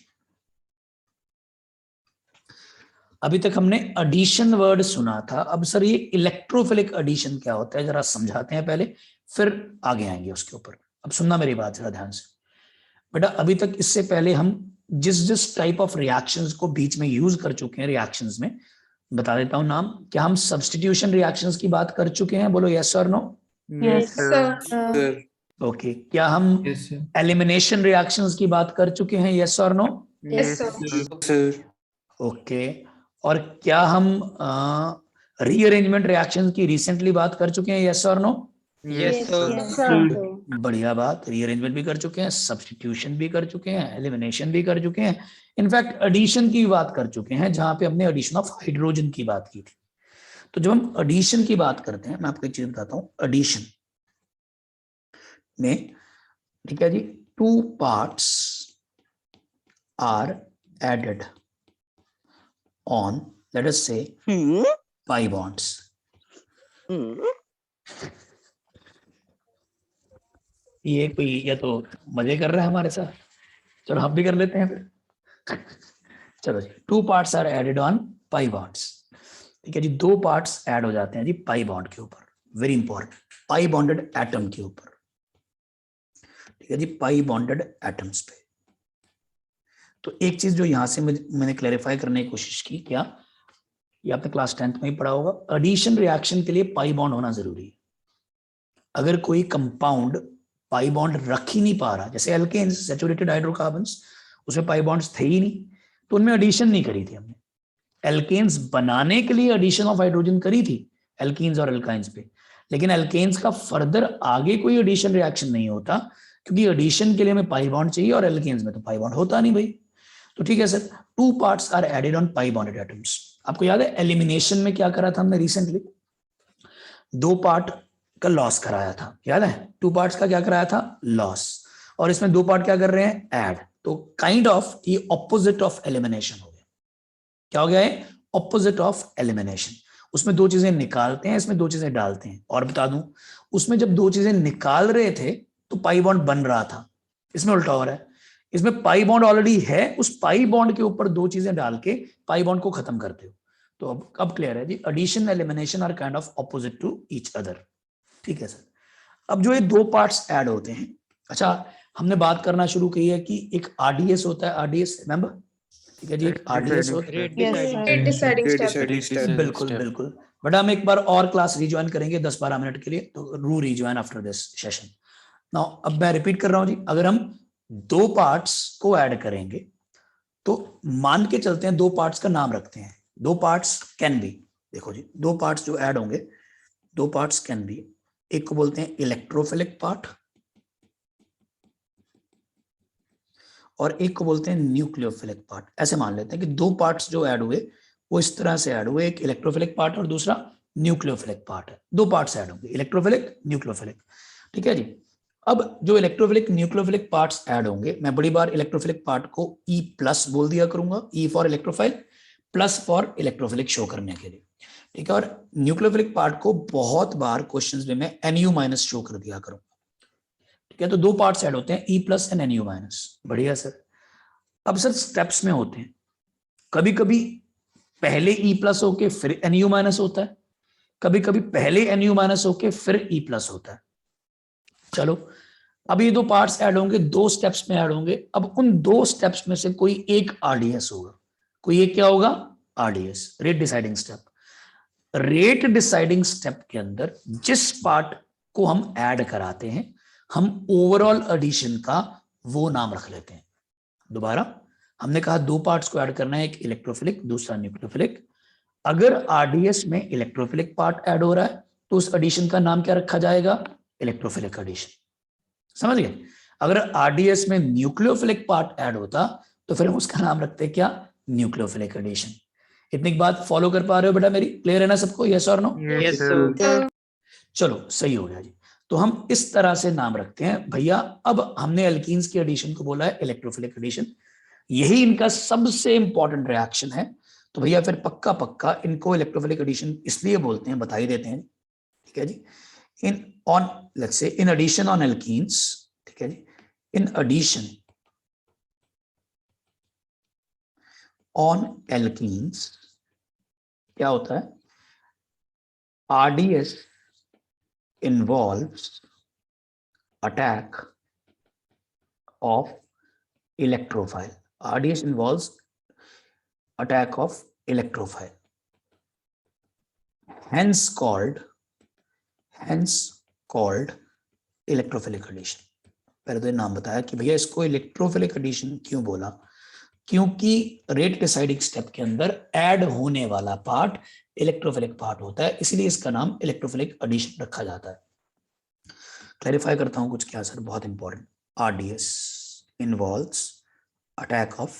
अभी तक हमने एडिशन वर्ड सुना था, अब सर ये इलेक्ट्रोफिलिक एडिशन क्या होता है जरा समझाते हैं पहले, फिर आगे आएंगे उसके ऊपर। अब सुनना मेरी बात जरा ध्यान से बेटा, अभी तक इससे पहले हम जिस जिस टाइप ऑफ रिएक्शंस को बीच में यूज कर चुके हैं रिएक्शंस में, बता देता हूं नाम। क्या हम सब्स्टिट्यूशन रिएक्शंस की बात कर चुके हैं? बोलो यस और नो। Yes, sir. ओके, क्या हम Yes, sir. एलिमिनेशन रिएक्शंस की बात कर चुके हैं? यस और no. Yes, sir. sir, okay, और क्या हम रीअरेंजमेंट रिएक्शंस की रिसेंटली बात कर चुके हैं? यस और no. Yes, sir. Yes, sir. sir. बढ़िया बात, रीअरेंजमेंट भी कर चुके हैं, सब्स्टिट्यूशन भी कर चुके हैं, एलिमिनेशन भी कर चुके हैं, इनफैक्ट एडिशन की बात कर चुके हैं, जहां पे हमने एडिशन ऑफ हाइड्रोजन की बात की थी। तो जब हम एडिशन की बात करते हैं, मैं आपको एक चीज बताता हूं, एडिशन में, ठीक है जी, 2 parts are added on, let us say, pi bonds. ये कोई या तो मजे कर रहा है हमारे साथ, चलो हम भी कर लेते हैं फिर। चलो जी, 2 parts are added on pi bonds, ठीक है जी, 2 parts ऐड हो जाते हैं जी पाई बॉन्ड के ऊपर, वेरी इंपॉर्टेंट, पाई बॉन्डेड एटम के ऊपर, ठीक है जी, पाई बॉन्डेड एटम्स पे। तो एक चीज जो यहां से मैंने क्लैरिफाई करने की कोशिश की, क्या ये आपने क्लास 10th में ही पढ़ा होगा, एडिशन रिएक्शन के लिए पाई बॉन्ड होना जरूरी है। अगर कोई कंपाउंड पाई बॉन्ड रख ही नहीं पा रहा, जैसे एल्केन्स, सैचुरेटेड हाइड्रोकार्बन्स, उसमें पाई बॉन्ड्स थे ही नहीं, तो उनमें एडिशन नहीं करी थी हमने। एल्केन्स बनाने के लिए एडिशन ऑफ हाइड्रोजन करी थी एल्कीन्स और एल्काइंस पे, लेकिन एल्केन्स का फर्दर आगे कोई एडिशन रिएक्शन नहीं होता, क्योंकि एडिशन के लिए हमें पाई बॉन्ड चाहिए और एल्केन्स में तो पाई बॉन्ड होता नहीं भाई। तो ठीक है sir, 2 parts are added on pi bonded atoms. आपको याद है एलिमिनेशन में क्या करा था हमने रिसेंटली? 2 पार्ट का लॉस कराया था, याद है? 2 parts का क्या कराया था? लॉस। और इसमें 2 part क्या कर रहे हैं? ऐड। तो काइंड ऑफ ये ऑपोजिट ऑफ एलिमिनेशन हो गया। क्या हो गया है? Opposite of elimination. उसमें 2 चीजें निकालते हैं, इसमें 2 चीजें डालते हैं। और बता दूं, उसमें जब 2 चीजें निकाल रहे थे तो पाई बॉन्ड बन रहा था, इसमें उल्टा हो रहा है। इसमें पाई बॉन्ड ऑलरेडी है, उस पाई बॉन्ड के ऊपर 2 चीजें डाल के पाई बॉन्ड को खत्म करते हो। तो अब क्लियर है जी, addition elimination are kind of opposite to each other, ठीक है सर। अब जो ये 2 parts ऐड होते हैं, अच्छा हमने बात करना शुरू की है कि एक आरडीएस होता है, आरडीएस रिमेंबर, ठीक है जी, एक आरडीएस होता है। Yes, sir. Rate deciding step. बिल्कुल बिल्कुल, बट हम एक बार और क्लास रिज्वाइन करेंगे 10-12 मिनट के लिए, तो रू rejoin after this session. Now अब मैं रिपीट कर रहा हूं जी, अगर हम 2 parts को ऐड करेंगे तो मान के चलते हैं 2 parts का नाम रखते हैं, 2 parts कैन बी, देखो जी 2 parts जो ऐड होंगे, 2 parts कैन बी, एक को बोलते हैं इलेक्ट्रोफिलिक पार्ट और एक को बोलते हैं न्यूक्लियोफिलिक पार्ट। ऐसे मान लेते हैं कि 2 parts जो ऐड हुए वो इस तरह से ऐड हुए, एक इलेक्ट्रोफिलिक पार्ट और दूसरा न्यूक्लियोफिलिक पार्ट है। 2 parts ऐड होंगे, इलेक्ट्रोफिलिक न्यूक्लियोफिलिक, ठीक है जी। अब जो इलेक्ट्रोफिलिक न्यूक्लियोफिलिक पार्ट्स ऐड होंगे, मैं बड़ी बार इलेक्ट्रोफिलिक पार्ट को E+ बोल दिया करूंगा, E for electrophile, plus for electrophilic show करने के लिए, ठीक है। और न्यूक्लियोफिलिक पार्ट को बहुत बार क्वेश्चंस में मैं Nu- शो कर दिया करूंगा, ठीक है। तो 2 parts ऐड होते हैं, E+ एंड Nu-। बढ़िया सर। अब सर स्टेप्स में होते हैं, कभी कभी पहले E+ होके फिर Nu- होता है, कभी कभी पहले Nu- होके फिर E+ होता है। चलो अब ये 2 parts ऐड होंगे, 2 steps में ऐड होंगे। अब उन 2 steps में से कोई एक RDS होगा, कोई एक क्या होगा? RDS, rate deciding step. Rate deciding step के अंदर जिस पार्ट को हम ऐड कराते हैं, हम ओवरऑल एडिशन का वो नाम रख लेते हैं। दोबारा हमने कहा 2 parts को ऐड करना है, एक इलेक्ट्रोफिलिक दूसरा न्यूक्लियोफिलिक। अगर आरडीएस में इलेक्ट्रोफिलिक पार्ट ऐड हो रहा है तो उस एडिशन का नाम क्या रखा जाएगा? इलेक्ट्रोफिलिक एडिशन, समझ गए? अगर आरडीएस में न्यूक्लियोफिलिक पार्ट ऐड होता तो फिर हम उसका नाम रखते क्या? Nucleophilic addition. इतनी बात फॉलो कर पा रहे हो बेटा मेरी? क्लियर है ना सबको? यस और नो? Yes, sir. चलो सही हो गया जी। तो हम इस तरह से नाम रखते हैं भैया। अब हमने एल्कीन्स की एडिशन को बोला है इलेक्ट्रोफिलिक एडिशन, यही इनका सबसे इंपॉर्टेंट रिएक्शन है। तो भैया फिर पक्का पक्का इनको इलेक्ट्रोफिलिक एडिशन इसलिए बोलते हैं, बता ही देते हैं, ठीक है जी। In on let's say in addition on alkenes, ठीक है जी, इन एडिशन ऑन एल्कीन्स क्या होता है? RDS involves attack of electrophile. RDS involves attack of electrophile. hence called electrophilic addition. पहले तो ये नाम बताया कि भैया इसको इलेक्ट्रोफिलिक एडिशन क्यों बोला, क्योंकि रेट डिसाइडिंग स्टेप के अंदर ऐड होने वाला पार्ट इलेक्ट्रोफिलिक पार्ट होता है, इसलिए इसका नाम इलेक्ट्रोफिलिक एडिशन रखा जाता है। क्लैरिफाई करता हूं कुछ क्या सर, बहुत important. RDS involves attack of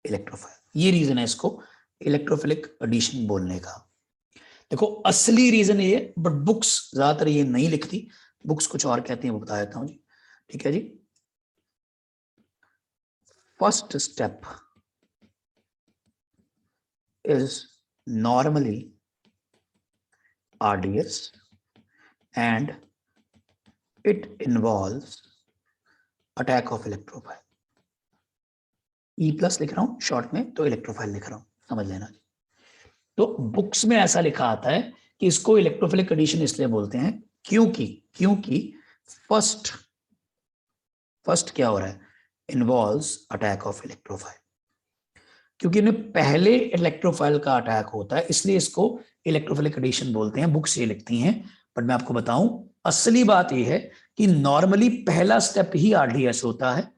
electrophile, ये रीजन है इसको इलेक्ट्रोफिलिक एडिशन बोलने का। देखो असली रीजन ये, बट बुक्स ज्यादातर ये नहीं लिखती, बुक्स कुछ और कहती हैं, वो बता देता हूं जी। ठीक है जी। First step is normally RDS and it involves attack of electrophile। E plus लिख रहा हूं शॉर्ट में, तो इलेक्ट्रोफाइल लिख रहा हूं, समझ लेना। तो बुक्स में ऐसा लिखा आता है कि इसको इलेक्ट्रोफिलिक एडिशन इसलिए बोलते हैं क्योंकि फर्स्ट क्या हो रहा है, इन्वॉल्व्स अटैक ऑफ इलेक्ट्रोफाइल, क्योंकि इन्हें पहले इलेक्ट्रोफाइल का अटैक होता है, इसलिए इसको इलेक्ट्रोफिलिक एडिशन बोलते हैं, बुक्स ये लिखती हैं। बट मैं आपको बताऊं असली बात यह है कि नॉर्मली पहला स्टेप ही RDS होता है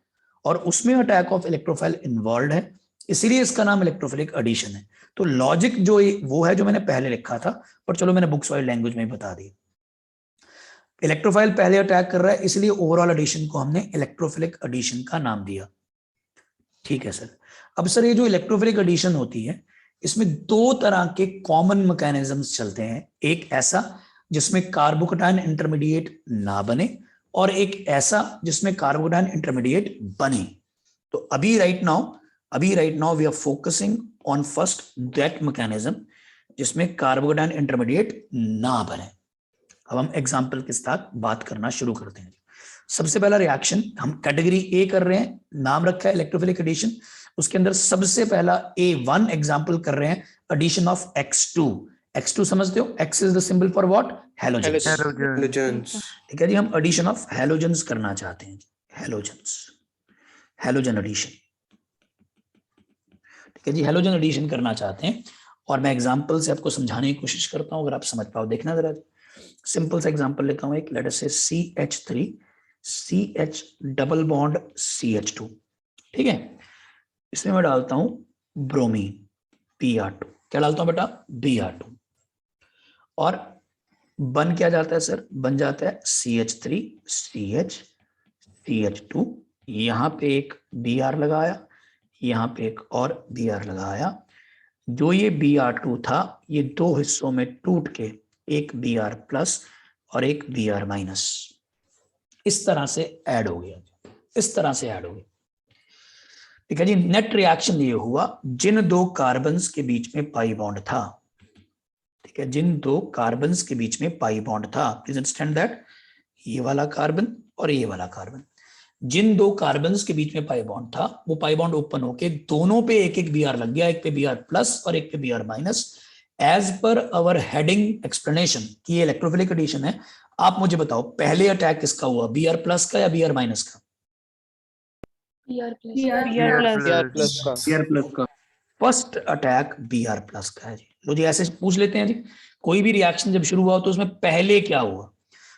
और उसमें अटैक ऑफ इलेक्ट्रोफाइल इन्वॉल्व है, इसीलिए इसका नाम इलेक्ट्रोफिलिक एडिशन है। तो लॉजिक जो वो है जो मैंने पहले लिखा था, पर चलो मैंने बुक्स वाली लैंग्वेज में ही बता दिया। इलेक्ट्रोफाइल पहले अटैक कर रहा है, इसलिए ओवरऑल एडिशन को हमने इलेक्ट्रोफिलिक एडिशन का नाम दिया। ठीक है सर। अब सर ये जो इलेक्ट्रोफिलिक एडिशन होती है, इसमें दो तरह के कॉमन मैकेनिज्म्स चलते हैं, एक ऐसा जिसमें कार्बोकैटायन इंटरमीडिएट ना बने और एक ऐसा जिसमें कार्बोकैटायन इंटरमीडिएट बने। तो अभी right now we are focusing on first that mechanism जिसमें कार्बोकैटायन इंटरमीडिएट ना बने। अब हम एग्जांपल के साथ बात करना शुरू करते हैं। सबसे पहला रिएक्शन हम कैटेगरी ए कर रहे हैं, नाम रखा है इलेक्ट्रोफिलिक एडिशन, उसके अंदर सबसे पहला A1 एग्जांपल कर रहे हैं, एडिशन ऑफ X2 समझते हो, X is the symbol for what, halogens. Halogens. ठीक है जी, हम एडिशन ऑफ हैलोजेंस करना चाहते हैं, हैलोजन एडिशन। ठीक है जी, हैलोजन एडिशन करना चाहते हैं और मैं एग्जांपल से आपको समझाने की कोशिश करता हूं, अगर आप समझ पाओ। देखना जरा, सिंपल सा एग्जांपल लेता हूं, एक लेट अस से CH3 CH double bond CH2। ठीक है, इसमें मैं डालता हूं ब्रोमीन Br2। क्या डालता हूं बेटा, Br2, और बन क्या जाता है सर, बन जाता है CH3 CH CH2। यहां पे एक Br लगाया, यहां पे एक और Br लगाया। जो ये Br2 था ये दो हिस्सों में टूट के एक Br प्लस और एक Br माइनस इस तरह से ऐड हो गया, इस तरह से ऐड हो गया। ठीक है जी, नेट रिएक्शन ये हुआ, जिन दो कार्बन्स के बीच में पाई बॉन्ड था, ठीक है, जिन दो कार्बन्स के बीच में पाई बॉन्ड था, प्लीज अंडरस्टैंड दैट, ये वाला कार्बन और ये वाला कार्बन, जिन दो कार्बन्स के बीच में पाई बॉन्ड था, वो पाई बॉन्ड ओपन होके दोनों पे एक एक Br लग गया, एक पे Br प्लस और एक पे Br माइनस। एज पर अवर हेडिंग एक्सप्लेनेशन कि ये इलेक्ट्रोफिलिक एडिशन है, आप मुझे बताओ पहले अटैक किसका हुआ, Br प्लस का या Br माइनस का? Br प्लस का। फर्स्ट अटैक Br प्लस का है जी। लो जी, ऐसे पूछ लेते हैं जी, कोई भी रिएक्शन जब शुरू हुआ तो उसमें पहले क्या हुआ,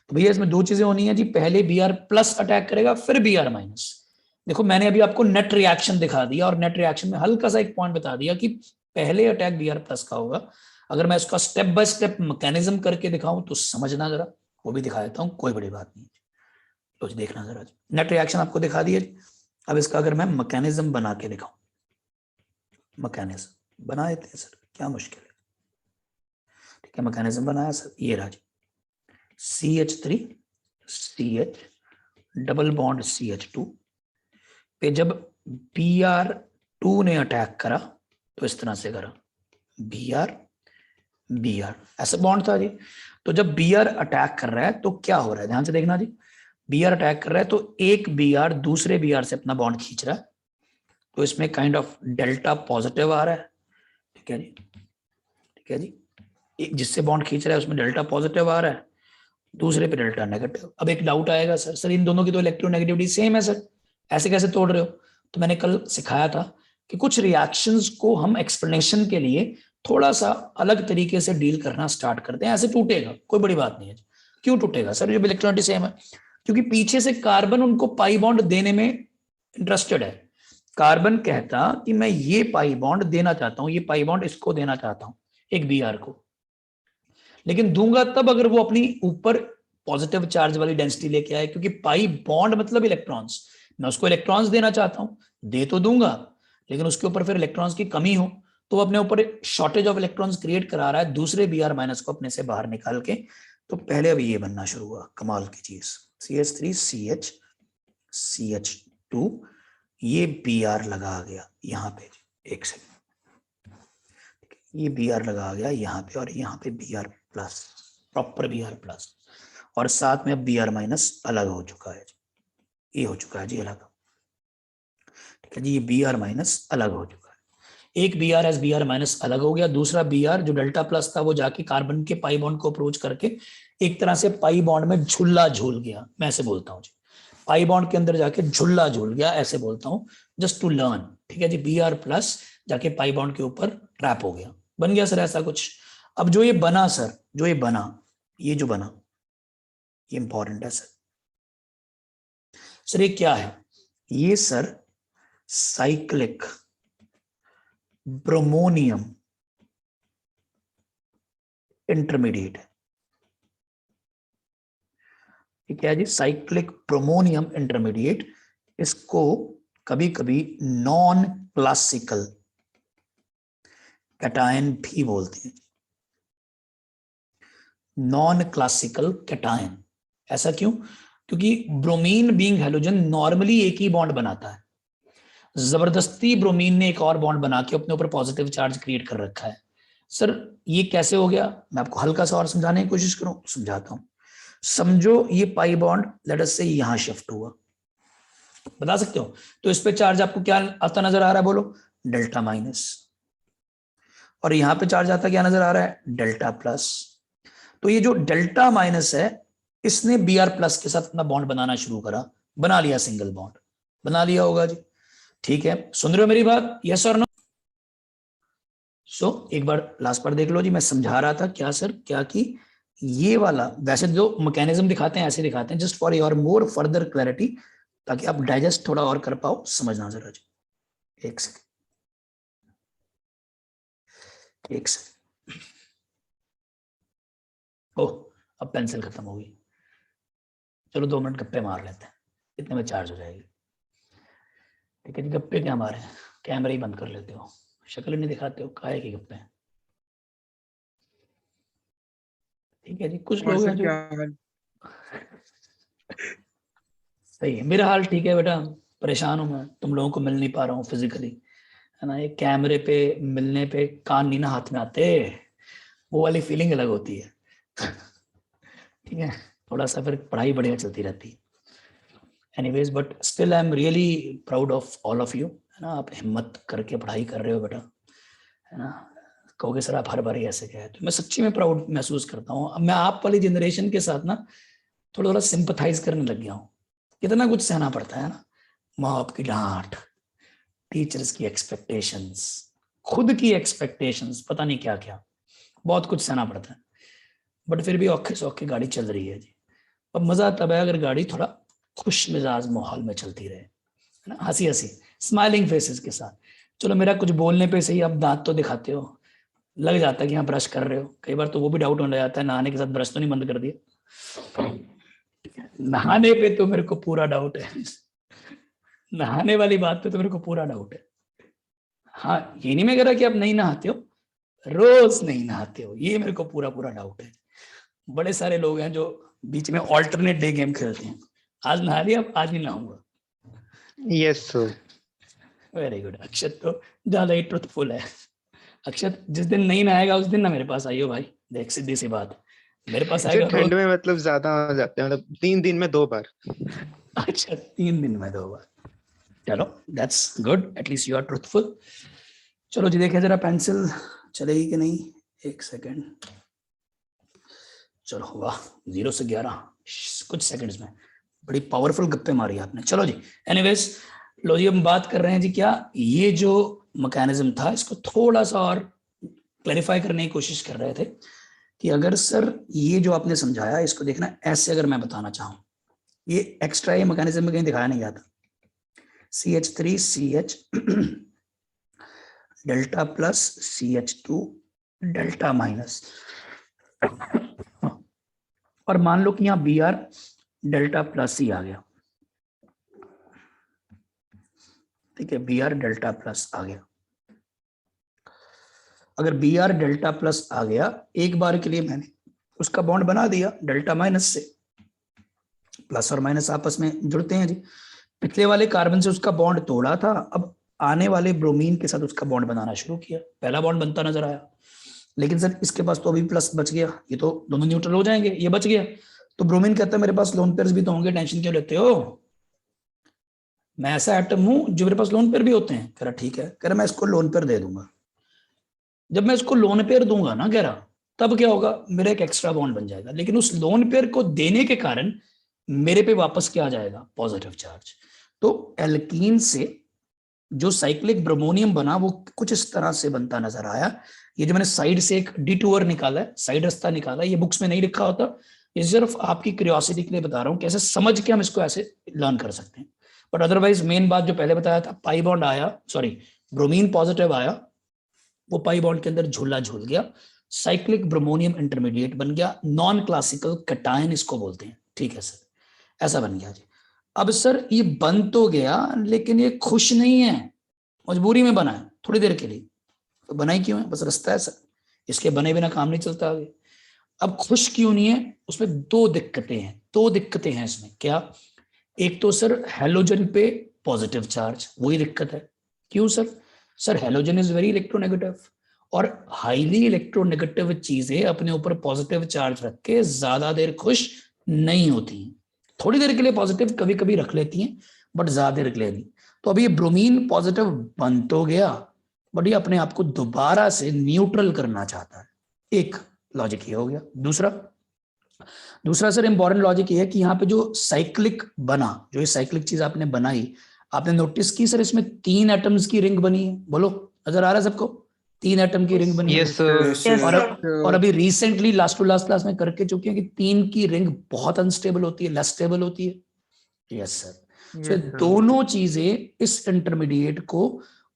तो भैया इसमें दो चीजें होनी है जी, पहले Br प्लस अटैक करेगा फिर Br माइनस। देखो मैंने अभी आपको नेट रिएक्शन दिखा दिया और नेट रिएक्शन में हल्का सा एक पॉइंट बता दिया कि पहले अटैक Br प्लस का होगा। अगर मैं इसका स्टेप बाय स्टेप मैकेनिज्म करके दिखाऊं तो समझना जरा, वो भी दिखा देता हूं, कोई बड़ी बात नहीं। तो देखना जरा, नेट रिएक्शन आपको दिखा दिया। अब इसका अगर मैं मैकेनिज्म बना के दिखाऊं, मैकेनिज्म बना देते हैं सर, क्या मुश्किल है। ठीक है, मैकेनिज्म बनाया सर, ये रहा CH3 CH double bond CH2 पे जब Br2 ने अटैक करा तो इस तरह से करा, Br ऐसा बॉन्ड था जी। तो जब Br अटैक कर रहा है तो क्या हो रहा है, ध्यान से देखना जी, Br अटैक कर रहा है तो एक Br दूसरे Br से अपना बॉन्ड खींच रहा है, तो इसमें काइंड ऑफ डेल्टा पॉजिटिव आ रहा है। ठीक है जी, ठीक है जी, एक जिससे बॉन्ड खींच रहा है उसमें डेल्टा पॉजिटिव आ रहा है, दूसरे पे डेल्टा नेगेटिव। अब एक डाउट आएगा, सर इन दोनों की तो इलेक्ट्रोनेगेटिविटी सेम है सर, ऐसे कैसे तोड़ रहे हो? तो मैंने कल सिखाया था कि कुछ रिएक्शंस को हम एक्सप्लेनेशन के लिए थोड़ा सा अलग तरीके से डील करना स्टार्ट करते हैं। ऐसे टूटेगा, कोई बड़ी बात नहीं है। क्यों टूटेगा सर? जब इलेक्ट्रॉनिटी सेम है, क्योंकि पीछे से कार्बन उनको पाई बॉन्ड देने में इंटरेस्टेड है। कार्बन कहता कि मैं ये पाई बॉन्ड देना चाहता हूं, ये पाई बॉन्ड इसको देना चाहता हूं, एक Br को, लेकिन दूंगा तब अगर वो अपनी ऊपर पॉजिटिव चार्ज वाली डेंसिटी लेके आए, क्योंकि पाई बॉन्ड मतलब इलेक्ट्रॉन्स। मैं उसको इलेक्ट्रॉन्स देना चाहता हूं, दे तो दूंगा, लेकिन उसके ऊपर फिर इलेक्ट्रॉन्स की कमी हो तो अपने ऊपर शॉर्टेज ऑफ इलेक्ट्रॉन्स क्रिएट करा रहा है दूसरे Br माइनस को अपने से बाहर निकाल के। तो पहले अभी ये बनना शुरू हुआ, कमाल की चीज, CH3 CH2, ये Br लगा गया यहाँ पे, एक सेकंड, ये Br लगा गया यहाँ पे, और यहाँ पे Br plus, proper Br plus, और साथ में अब Br माइनस अलग हो चुका है, ये हो चुका है जी अलग, ठीक है जी, ये Br माइनस अलग हो चुका है। एक Br एस Br माइनस अलग हो गया, दूसरा Br जो डेल्टा प्लस था वो जाके कार्बन के पाई बॉन्ड को अप्रोच करके एक तरह से पाई बॉन्ड में झुल्ला झूल गया, मैं ऐसे बोलता हूँ जी, पाई बॉन्ड के अंदर जाके झुल्ला झूल गया, ऐसे बोलता हूँ जस्ट टू लर्न, ठीक है जी। Br प्लस जाके पाई बॉन्ड के ऊपर ट्रैप हो गया, बन गया सर ऐसा कुछ। अब जो ये बना सर, जो ये बना, ये जो बना, ये इंपॉर्टेंट है सर। सर ये क्या है? ये सर साइक्लिक ब्रोमोनियम इंटरमीडिएट है, ठीक है जी, साइक्लिक ब्रोमोनियम इंटरमीडिएट। इसको कभी कभी नॉन क्लासिकल कैटायन भी बोलते हैं, नॉन क्लासिकल कैटायन। ऐसा क्यों? क्योंकि ब्रोमीन बीइंग हैलोजन नॉर्मली एक ही बॉन्ड बनाता है, जबरदस्ती ब्रोमीन ने एक और बॉन्ड बना के अपने ऊपर पॉजिटिव चार्ज क्रिएट कर रखा है। सर ये कैसे हो गया? मैं आपको हल्का सा और समझाने की कोशिश करूं, समझाता हूं। समझो ये पाई बॉन्ड लेट अस से यहां शिफ्ट हुआ, बता सकते हो? तो इस पे चार्ज आपको क्या आता नजर आ रहा है? बोलो, डेल्टा माइनस। और यहां पे चार्ज आता क्या नजर आ रहा है? Delta plus. तो ये जो डेल्टा माइनस है, इसने Br प्लस के साथ अपना बॉन्ड बनाना शुरू करा, बना लिया सिंगल बॉन्ड, बना लिया होगा जी, ठीक है। सुन रहे हो मेरी बात? यस और नो? सो एक बार लास्ट बार देख लो जी, मैं समझा रहा था क्या सर, क्या कि ये वाला, वैसे जो मैकेनिज्म दिखाते हैं ऐसे दिखाते हैं, just for your more further clarity, ताकि आप डाइजेस्ट थोड़ा और कर पाओ, समझना जरा जी। एक सेकंड, एक सेकंड। ओह, अब पेंसिल खत्म हो गई, चलो 2 मिनट गप्पे मार लेते हैं, इतने में चार्ज हो जाएगी, ठीक है जी। गप्पे क्या मारे, कैमरा ही बंद कर लेते हो, शक्ल नहीं दिखाते हो, काहे के गप्पे, ठीक है जी। कुछ लोग हैं जो सही है, मेरा हाल ठीक है बेटा, परेशान हूं मैं, तुम लोगों को मिल नहीं पा रहा हूँ फिजिकली, है ना। ये कैमरे पे मिलने पे कान नहीं ना हाथ में आते, वो वाली फीलिंग अलग होती है, ठीक है। थोड़ा सा फिर पढ़ाई बढ़िया चलती रहती है। Anyways, but still I am really proud of all of you, है ना। आप हिम्मत करके पढ़ाई कर रहे हो बेटा, है ना। कहोगे सर आप हर बार ही ऐसे कहे, तो मैं सच्ची में प्राउड महसूस करता हूँ। अब मैं आप वाली जनरेशन के साथ ना थोड़ा थोड़ा सिंपथाइज करने लग गया हूँ। कितना कुछ सहना पड़ता है ना, माँ बाप की डांट, टीचर्स की एक्सपेक्टेशंस, खुद की एक्सपेक्टेशंस, पता नहीं क्या क्या, बहुत कुछ सहना पड़ता है। बट फिर भी औखे सौखे गाड़ी चल रही है जी। अब मजा तब है अगर गाड़ी थोड़ा खुश मिजाज माहौल में चलती रहे, है ना, हंसी हंसी स्माइलिंग फेसेस के साथ। चलो मेरा कुछ बोलने पे सही आप दांत तो दिखाते हो, लग जाता है कि हाँ ब्रश कर रहे हो। कई बार तो वो भी डाउट होने जाता है, नहाने के साथ ब्रश तो नहीं बंद कर दिया। नहाने पे तो मेरे को पूरा डाउट है, नहाने वाली बात पे तो मेरे को पूरा डाउट है। हाँ, ये नहीं मैं कह रहा कि आप नहीं नहाते हो, रोज नहीं नहाते हो, ये मेरे को पूरा पूरा डाउट है। बड़े सारे लोग हैं जो बीच में ऑल्टरनेट डे गेम खेलते हैं, आज नहा लिया आज नहीं नहाऊंगा। Yes sir, very good. Akshat तो ज्यादा ही ट्रुथफुल है। अक्षत जिस दिन नहीं नहाएगा उस दिन ना मेरे पास आइयो भाई, देख सीधी सी बात, मेरे पास आएगा ठंड में मतलब ज्यादा हो जाते हैं, मतलब 3 दिन में 2 बार। अच्छा 3 दिन में 2 बार, चलो that's good, at least you are truthful. चलो जी देखिए जरा पेंसिल चलेगी कि नहीं, एक सेकेंड। चलो वाह, 0 से 11 कुछ सेकंड्स में बड़ी पावरफुल गप्पे मारी आपने। चलो जी, एनीवेज लो जी, हम बात कर रहे हैं जी क्या, ये जो मैकेनिज्म था इसको थोड़ा सा और क्लैरिफाई करने की कोशिश कर रहे थे कि अगर सर ये जो आपने समझाया इसको देखना ऐसे अगर मैं बताना चाहूँ, ये एक्स्ट्रा ये मैकेनिज्म में कहीं दिखाया नहीं जाता, CH3CH delta plus CH2 delta minus, और मान लो कि यहाँ Br डेल्टा प्लस ही आ गया, ठीक है, Br डेल्टा प्लस आ गया। अगर Br डेल्टा प्लस आ गया, एक बार के लिए मैंने उसका बॉन्ड बना दिया डेल्टा माइनस से, प्लस और माइनस आपस में जुड़ते हैं जी, पिछले वाले कार्बन से उसका बॉन्ड तोड़ा था, अब आने वाले ब्रोमीन के साथ उसका बॉन्ड बनाना शुरू किया, पहला बॉन्ड बनता नजर आया, लेकिन सर इसके पास तो अभी प्लस बच गया, ये तो दोनों न्यूट्रल हो जाएंगे, ये बच गया, तो ब्रोमीन कहता है मेरे पास लोन पेयर्स भी तो होंगे, टेंशन क्यों लेते हो, मैं ऐसा एटम हूं जो मेरे पास लोन पेयर भी होते हैं। कह रहा ठीक है, कह रहा मैं इसको लोन पेयर दे दूंगा, जब मैं इसको लोन पेयर दूंगा ना, कह रहा तब क्या होगा, मेरा एक एक्स्ट्रा बॉन्ड बन जाएगा, लेकिन उस लोन पेयर को देने के कारण मेरे पे वापस क्या आ जाएगा, पॉजिटिव चार्ज। तो एल्कीन से जो साइक्लिक ब्रोमोनियम बना वो कुछ इस तरह से बनता नजर आया। ये जो मैंने साइड से एक डिटूर निकाला है, साइड रास्ता निकाला है, ये बुक्स में नहीं लिखा होता, ये सिर्फ आपकी क्यूरियोसिटी के लिए बता रहा हूँ, कैसे समझ के हम इसको ऐसे लर्न कर सकते हैं। बट अदरवाइज मेन बात जो पहले बताया था, पाई बॉन्ड आया, सॉरी ब्रोमीन पॉजिटिव आया, वो पाई बॉन्ड के अंदर झूला झूल गया, साइक्लिक ब्रोमोनियम इंटरमीडिएट बन गया, नॉन क्लासिकल कटायन इसको बोलते हैं, ठीक है सर, ऐसा बन गया जी। अब सर ये बन तो गया, लेकिन ये खुश नहीं है, मजबूरी में बना है थोड़ी देर के लिए, तो बना ही क्यों है, बस रास्ता है सर, इसके बने बिना काम नहीं चलता आगे। अब खुश क्यों नहीं है, उसमें दो दिक्कतें हैं इसमें, क्या, एक तो सर हेलोजन पे पॉजिटिव चार्ज, वही दिक्कत है। क्यों sir, sir halogen is very electronegative, और हाईली इलेक्ट्रोनेगेटिव चीजें अपने ऊपर पॉजिटिव चार्ज रख के ज्यादा देर खुश नहीं होती हैं, थोड़ी देर के लिए पॉजिटिव कभी कभी रख लेती हैं, बट ज्यादा देर के लिए नहीं। तो अभी ये ब्रोमीन पॉजिटिव बन तो गया, बट ये अपने आप को दोबारा से न्यूट्रल करना चाहता है, एक लॉजिक ये हो गया। दूसरा सर इंपॉर्टेंट लॉजिक ये है कि यहाँ पे जो साइक्लिक बना, जो ये साइक्लिक चीज आपने बनाई, आपने नोटिस की सर इसमें 3 एटम्स की रिंग बनी है, बोलो नजर आ रहा है सबको, 3 एटम की रिंग बनी है। Yes sir. और अभी recently last to last class में करके चुके हैं कि 3 की रिंग बहुत अनस्टेबल होती है, लेस स्टेबल होती है। यस सर, दोनों चीजें इस इंटरमीडिएट को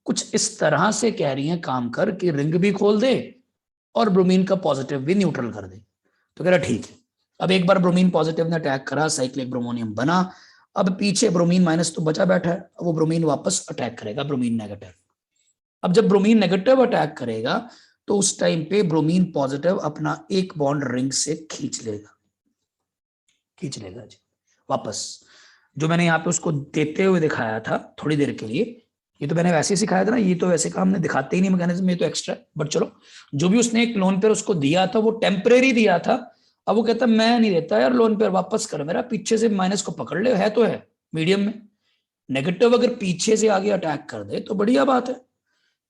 कुछ इस तरह से कह रही हैं काम कर कि रिंग भी खोल दे और ब्रोमीन का पॉजिटिव भी न्यूट्रल कर दे। तो कह रहा ठीक है, अब एक बार ब्रोमीन पॉजिटिव ने अटैक करा, साइक्लिक ब्रोमोनियम बना, अब पीछे ब्रोमीन माइनस तो बचा बैठा है, वो ब्रोमीन वापस अटैक करेगा ब्रोमीन नेगेटिव। अब जब ब्रोमीन नेगेटिव अटैक करेगा तो उस टाइम पे ब्रोमीन पॉजिटिव अपना एक बॉन्ड रिंग से खींच लेगा जी वापस, जो मैंने यहाँ पे उसको देते हुए दिखाया था थोड़ी देर के लिए, ये तो मैंने वैसे ही सिखाया था ना, ये तो वैसे काम हमने दिखाते ही नहीं मैकेनिज्म, ये तो एक्स्ट्रा। बट चलो, जो भी उसने एक लोन पेयर उसको दिया था वो टेम्परेरी दिया था, अब वो कहता मैं नहीं देता यार लोन पेयर, वापस कर, मेरा पीछे से माइनस को पकड़ ले, है तो है मीडियम में, नेगेटिव अगर पीछे से आगे अटैक कर दे तो बढ़िया बात है।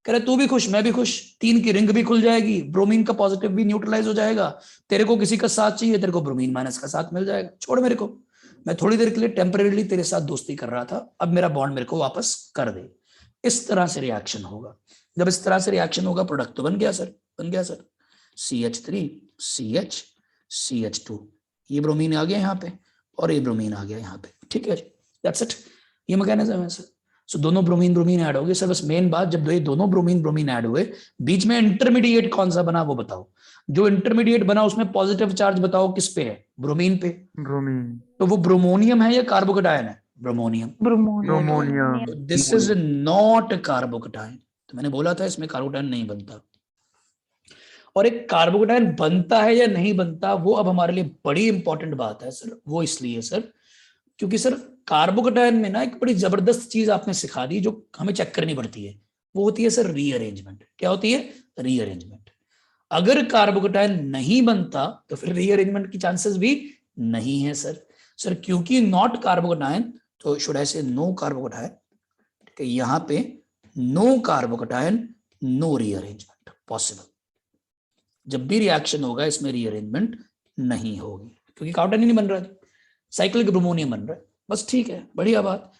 कह रहे तू भी खुश मैं भी खुश, 3 की रिंग भी खुल जाएगी, ब्रोमीन का पॉजिटिव भी न्यूट्रलाइज हो जाएगा, तेरे को किसी का साथ चाहिए, तेरे को ब्रोमीन माइनस का साथ मिल जाएगा, छोड़ मेरे को, मैं थोड़ी देर के लिए टेम्परेरीली तेरे साथ दोस्ती कर रहा था, अब मेरा बॉन्ड मेरे को वापस कर दे। इस तरह से रिएक्शन होगा। जब इस तरह से रिएक्शन होगा, प्रोडक्ट तो बन गया सर, CH3 CH CH2, ये ब्रोमीन आ गया यहाँ पे और ये ब्रोमीन आ गया यहाँ पे, ठीक है, दैट्स इट, ये मैकेनिज्म है सर। सो दोनों ब्रोमीन ऐड हो गए सर। बस मेन बात, जब ये दोनों ब्रोमीन ऐड हुए, बीच में इंटरमीडिएट कौन सा बना वो बताओ, जो इंटरमीडिएट बना उसमें पॉजिटिव चार्ज बताओ किस पे है, ब्रोमीन पे, ब्रोमीन, तो वो ब्रोमोनियम है या कार्बोकेटायन है, bromonium. Bromonium, this is not carbocation, तो मैंने बोला था इसमें कार्बोकेटायन नहीं बनता। और एक कार्बोकेटायन बनता है या नहीं बनता, वो अब हमारे लिए बड़ी इंपॉर्टेंट बात है सर। वो इसलिए सर क्योंकि सर कार्बोकेटायन में ना एक बड़ी जबरदस्त चीज आपने सिखा दी जो हमें चेक करनी पड़ती है, वो होती है सर रीअरेंजमेंट। क्या होती है? रीअरेंजमेंट। अगर कार्बोकेटायन नहीं बनता तो फिर रीअरेंजमेंट की चांसेस भी नहीं है सर क्योंकि नॉट कार्बोकेटायन, तो should I say no carbocation, ठीक है, यहाँ पे no carbocation no rearrangement possible. जब भी रिएक्शन होगा इसमें रीअरेंजमेंट नहीं होगी क्योंकि कार्बोकेटायन ही नहीं बन रहा है, साइक्लिक ब्रोमोनियम बन रहा है, बस ठीक है, बढ़िया बात।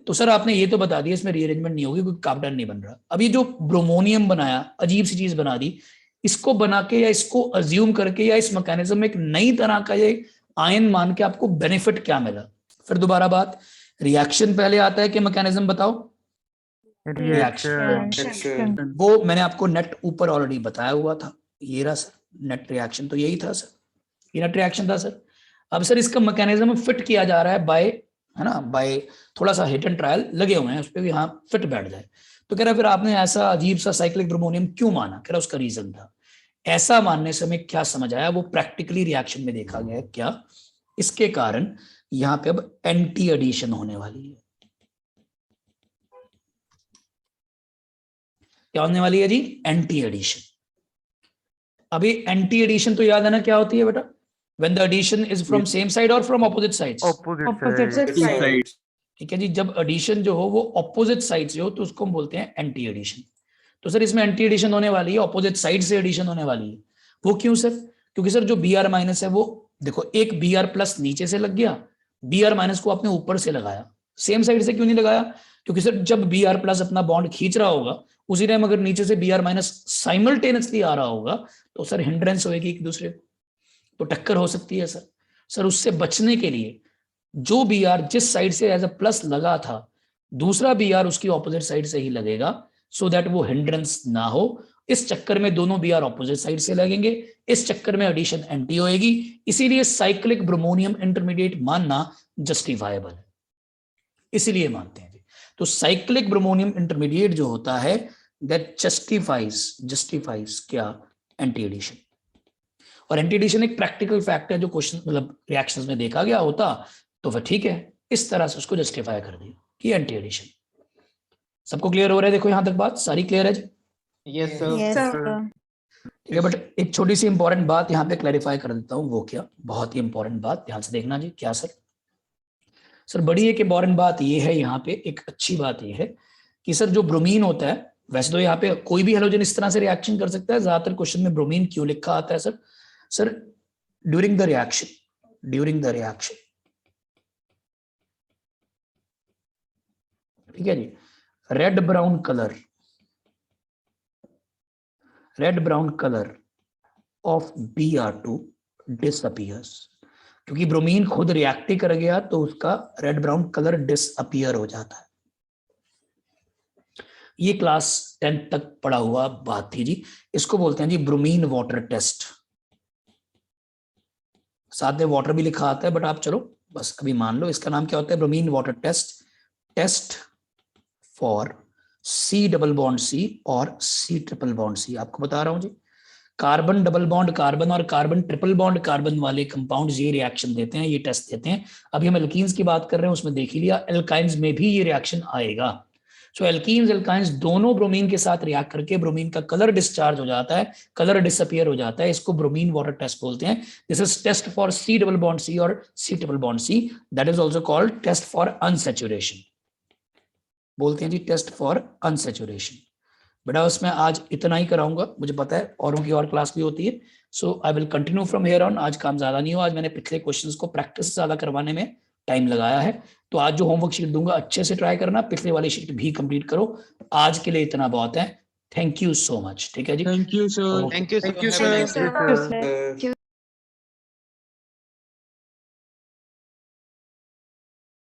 तो सर आपने ये तो बता दिया इसमें रीअरेंजमेंट नहीं होगी क्योंकि कार्बोकेटायन नहीं बन रहा। अब ये जो ब्रोमोनियम बनाया, अजीब सी चीज बना दी, इसको बना के या इसको अज्यूम करके या इस मैकेनिज्म में एक नई तरह का ये आयन मान के आपको बेनिफिट क्या मिला? फिर दोबारा बात, रिएक्शन पहले आता है कि मैकेनिज्म बताओ? रिएक्शन। वो मैंने आपको नेट ऊपर ऑलरेडी बताया हुआ था, ये रहा सर, नेट रिएक्शन तो यही था सर, ये नेट रिएक्शन था सर। अब सर इसका मैकेनिज्म फिट किया जा रहा है बाय, है ना, बाय थोड़ा सा हिट एंड ट्रायल लगे हुए हैं उस पर भी, हाँ फिट बैठ जाए। तो कह रहा फिर आपने ऐसा अजीब सा साइक्लिक ब्रोमोनियम क्यों माना? कह रहा उसका रीजन था। ऐसा मानने से हमें क्या समझ आया, वो प्रैक्टिकली रिएक्शन में देखा गया है क्या, इसके कारण यहाँ पे अब एंटी एडिशन होने वाली है। क्या होने वाली है जी? Anti addition. अभी एंटी एडिशन तो याद है ना क्या होती है बेटा? When the addition is from same side or from opposite sides? Opposite side. ठीक है जी, जब एडिशन जो हो वो ऑपोजिट साइड से हो तो उसको हम बोलते हैं एंटी एडिशन। तो सर इसमें एंटी एडिशन होने वाली है, ऑपोजिट साइड से एडिशन होने वाली है। वो क्यों सर? क्योंकि सर जो Br माइनस है वो देखो, एक Br प्लस नीचे से लग गया, Br माइनस को आपने ऊपर से लगाया, सेम साइड से क्यों नहीं लगाया? क्योंकि सर जब Br प्लस अपना बॉन्ड खींच रहा होगा उसी टाइम अगर नीचे से Br माइनस साइमल्टेनियसली आ रहा होगा तो सर हिंड्रेंस होगी एक दूसरे को, तो टक्कर हो सकती है सर। सर उससे बचने के लिए जो Br जिस साइड से एज अ प्लस लगा था, दूसरा Br उसकी ऑपोजिट साइड से ही लगेगा, सो दैट वो हिंड्रेंस ना हो। इस चक्कर में दोनों Br ऑपोजिट साइड से लगेंगे, इस चक्कर में एडिशन एंटी होएगी, इसीलिए साइक्लिक ब्रोमोनियम इंटरमीडिएट मानना जस्टिफाइबल है, इसीलिए मानते हैं। तो साइक्लिक ब्रोमोनियम इंटरमीडिएट जो होता है दैट जस्टिफाइज क्या? Anti addition. और एंटी एडिशन एक प्रैक्टिकल फैक्ट है जो क्वेश्चन मतलब रिएक्शंस में देखा गया होता तो फिर ठीक है, इस तरह से उसको जस्टिफाई कर दिया कि एंटी एडिशन। सबको क्लियर हो रहा है? देखो यहां तक बात सारी क्लियर है जी? Yes sir. ठीक है, बट एक छोटी सी इंपॉर्टेंट बात यहाँ पे क्लैरिफाई कर देता हूँ। वो क्या? बहुत ही इंपॉर्टेंट बात, ध्यान से देखना जी। क्या सर? सर बड़ी एक इंपॉर्टेंट बात ये है यहाँ पे, एक अच्छी बात ये है कि सर जो ब्रोमीन होता है, वैसे तो यहाँ पे कोई भी हेलोजन इस तरह से रिएक्शन कर सकता है, ज्यादातर क्वेश्चन में ब्रोमीन क्यों लिखा आता है sir? Sir during the reaction, ठीक है जी, red brown colour of Br2 disappears. क्योंकि ब्रोमीन खुद रिएक्ट कर गया तो उसका रेड ब्राउन कलर डिसअपियर हो जाता है। ये क्लास 10 तक पढ़ा हुआ बात थी जी। इसको बोलते हैं जी ब्रोमीन वाटर टेस्ट, साथ में वाटर भी लिखा आता है, बट आप चलो बस अभी मान लो इसका नाम क्या होता है? Bromine water test for C double bond C और C ट्रिपल बॉन्ड C। आपको बता रहा हूं जी, कार्बन डबल बॉन्ड कार्बन और कार्बन ट्रिपल बॉन्ड कार्बन वाले कंपाउंड्स ये रिएक्शन देते हैं, ये टेस्ट देते हैं। अभी हम एल्कीन्स की बात कर रहे हैं, उसमें देख ही लिया, एल्काइंस में भी ये रिएक्शन आएगा। सो एल्कीन्स एल्काइंस दोनों ब्रोमीन के साथ रिएक्ट करके ब्रोमीन का कलर डिस्चार्ज हो जाता है, कलर डिसअपियर हो जाता है। इसको ब्रोमीन वाटर टेस्ट बोलते हैं। This is test for C double bond C और C triple bond C। That is also called test for unsaturation, बोलते हैं जी टेस्ट फॉर अनसैचुरेशन। बेटा उसमें आज इतना ही कराऊंगा, मुझे पता है औरों की और क्लास भी होती है, so I will continue from here on. आज काम ज्यादा नहीं हो, आज मैंने पिछले क्वेश्चंस को प्रैक्टिस ज्यादा करवाने में टाइम लगाया है, तो आज जो होमवर्क शीट दूंगा अच्छे से ट्राई करना, पिछले वाली शीट भी कंप्लीट करो। आज के लिए इतना बहुत है, थैंक यू सो मच। ठीक है जी, thank you sir. Thank you Thank you, sir. Sir.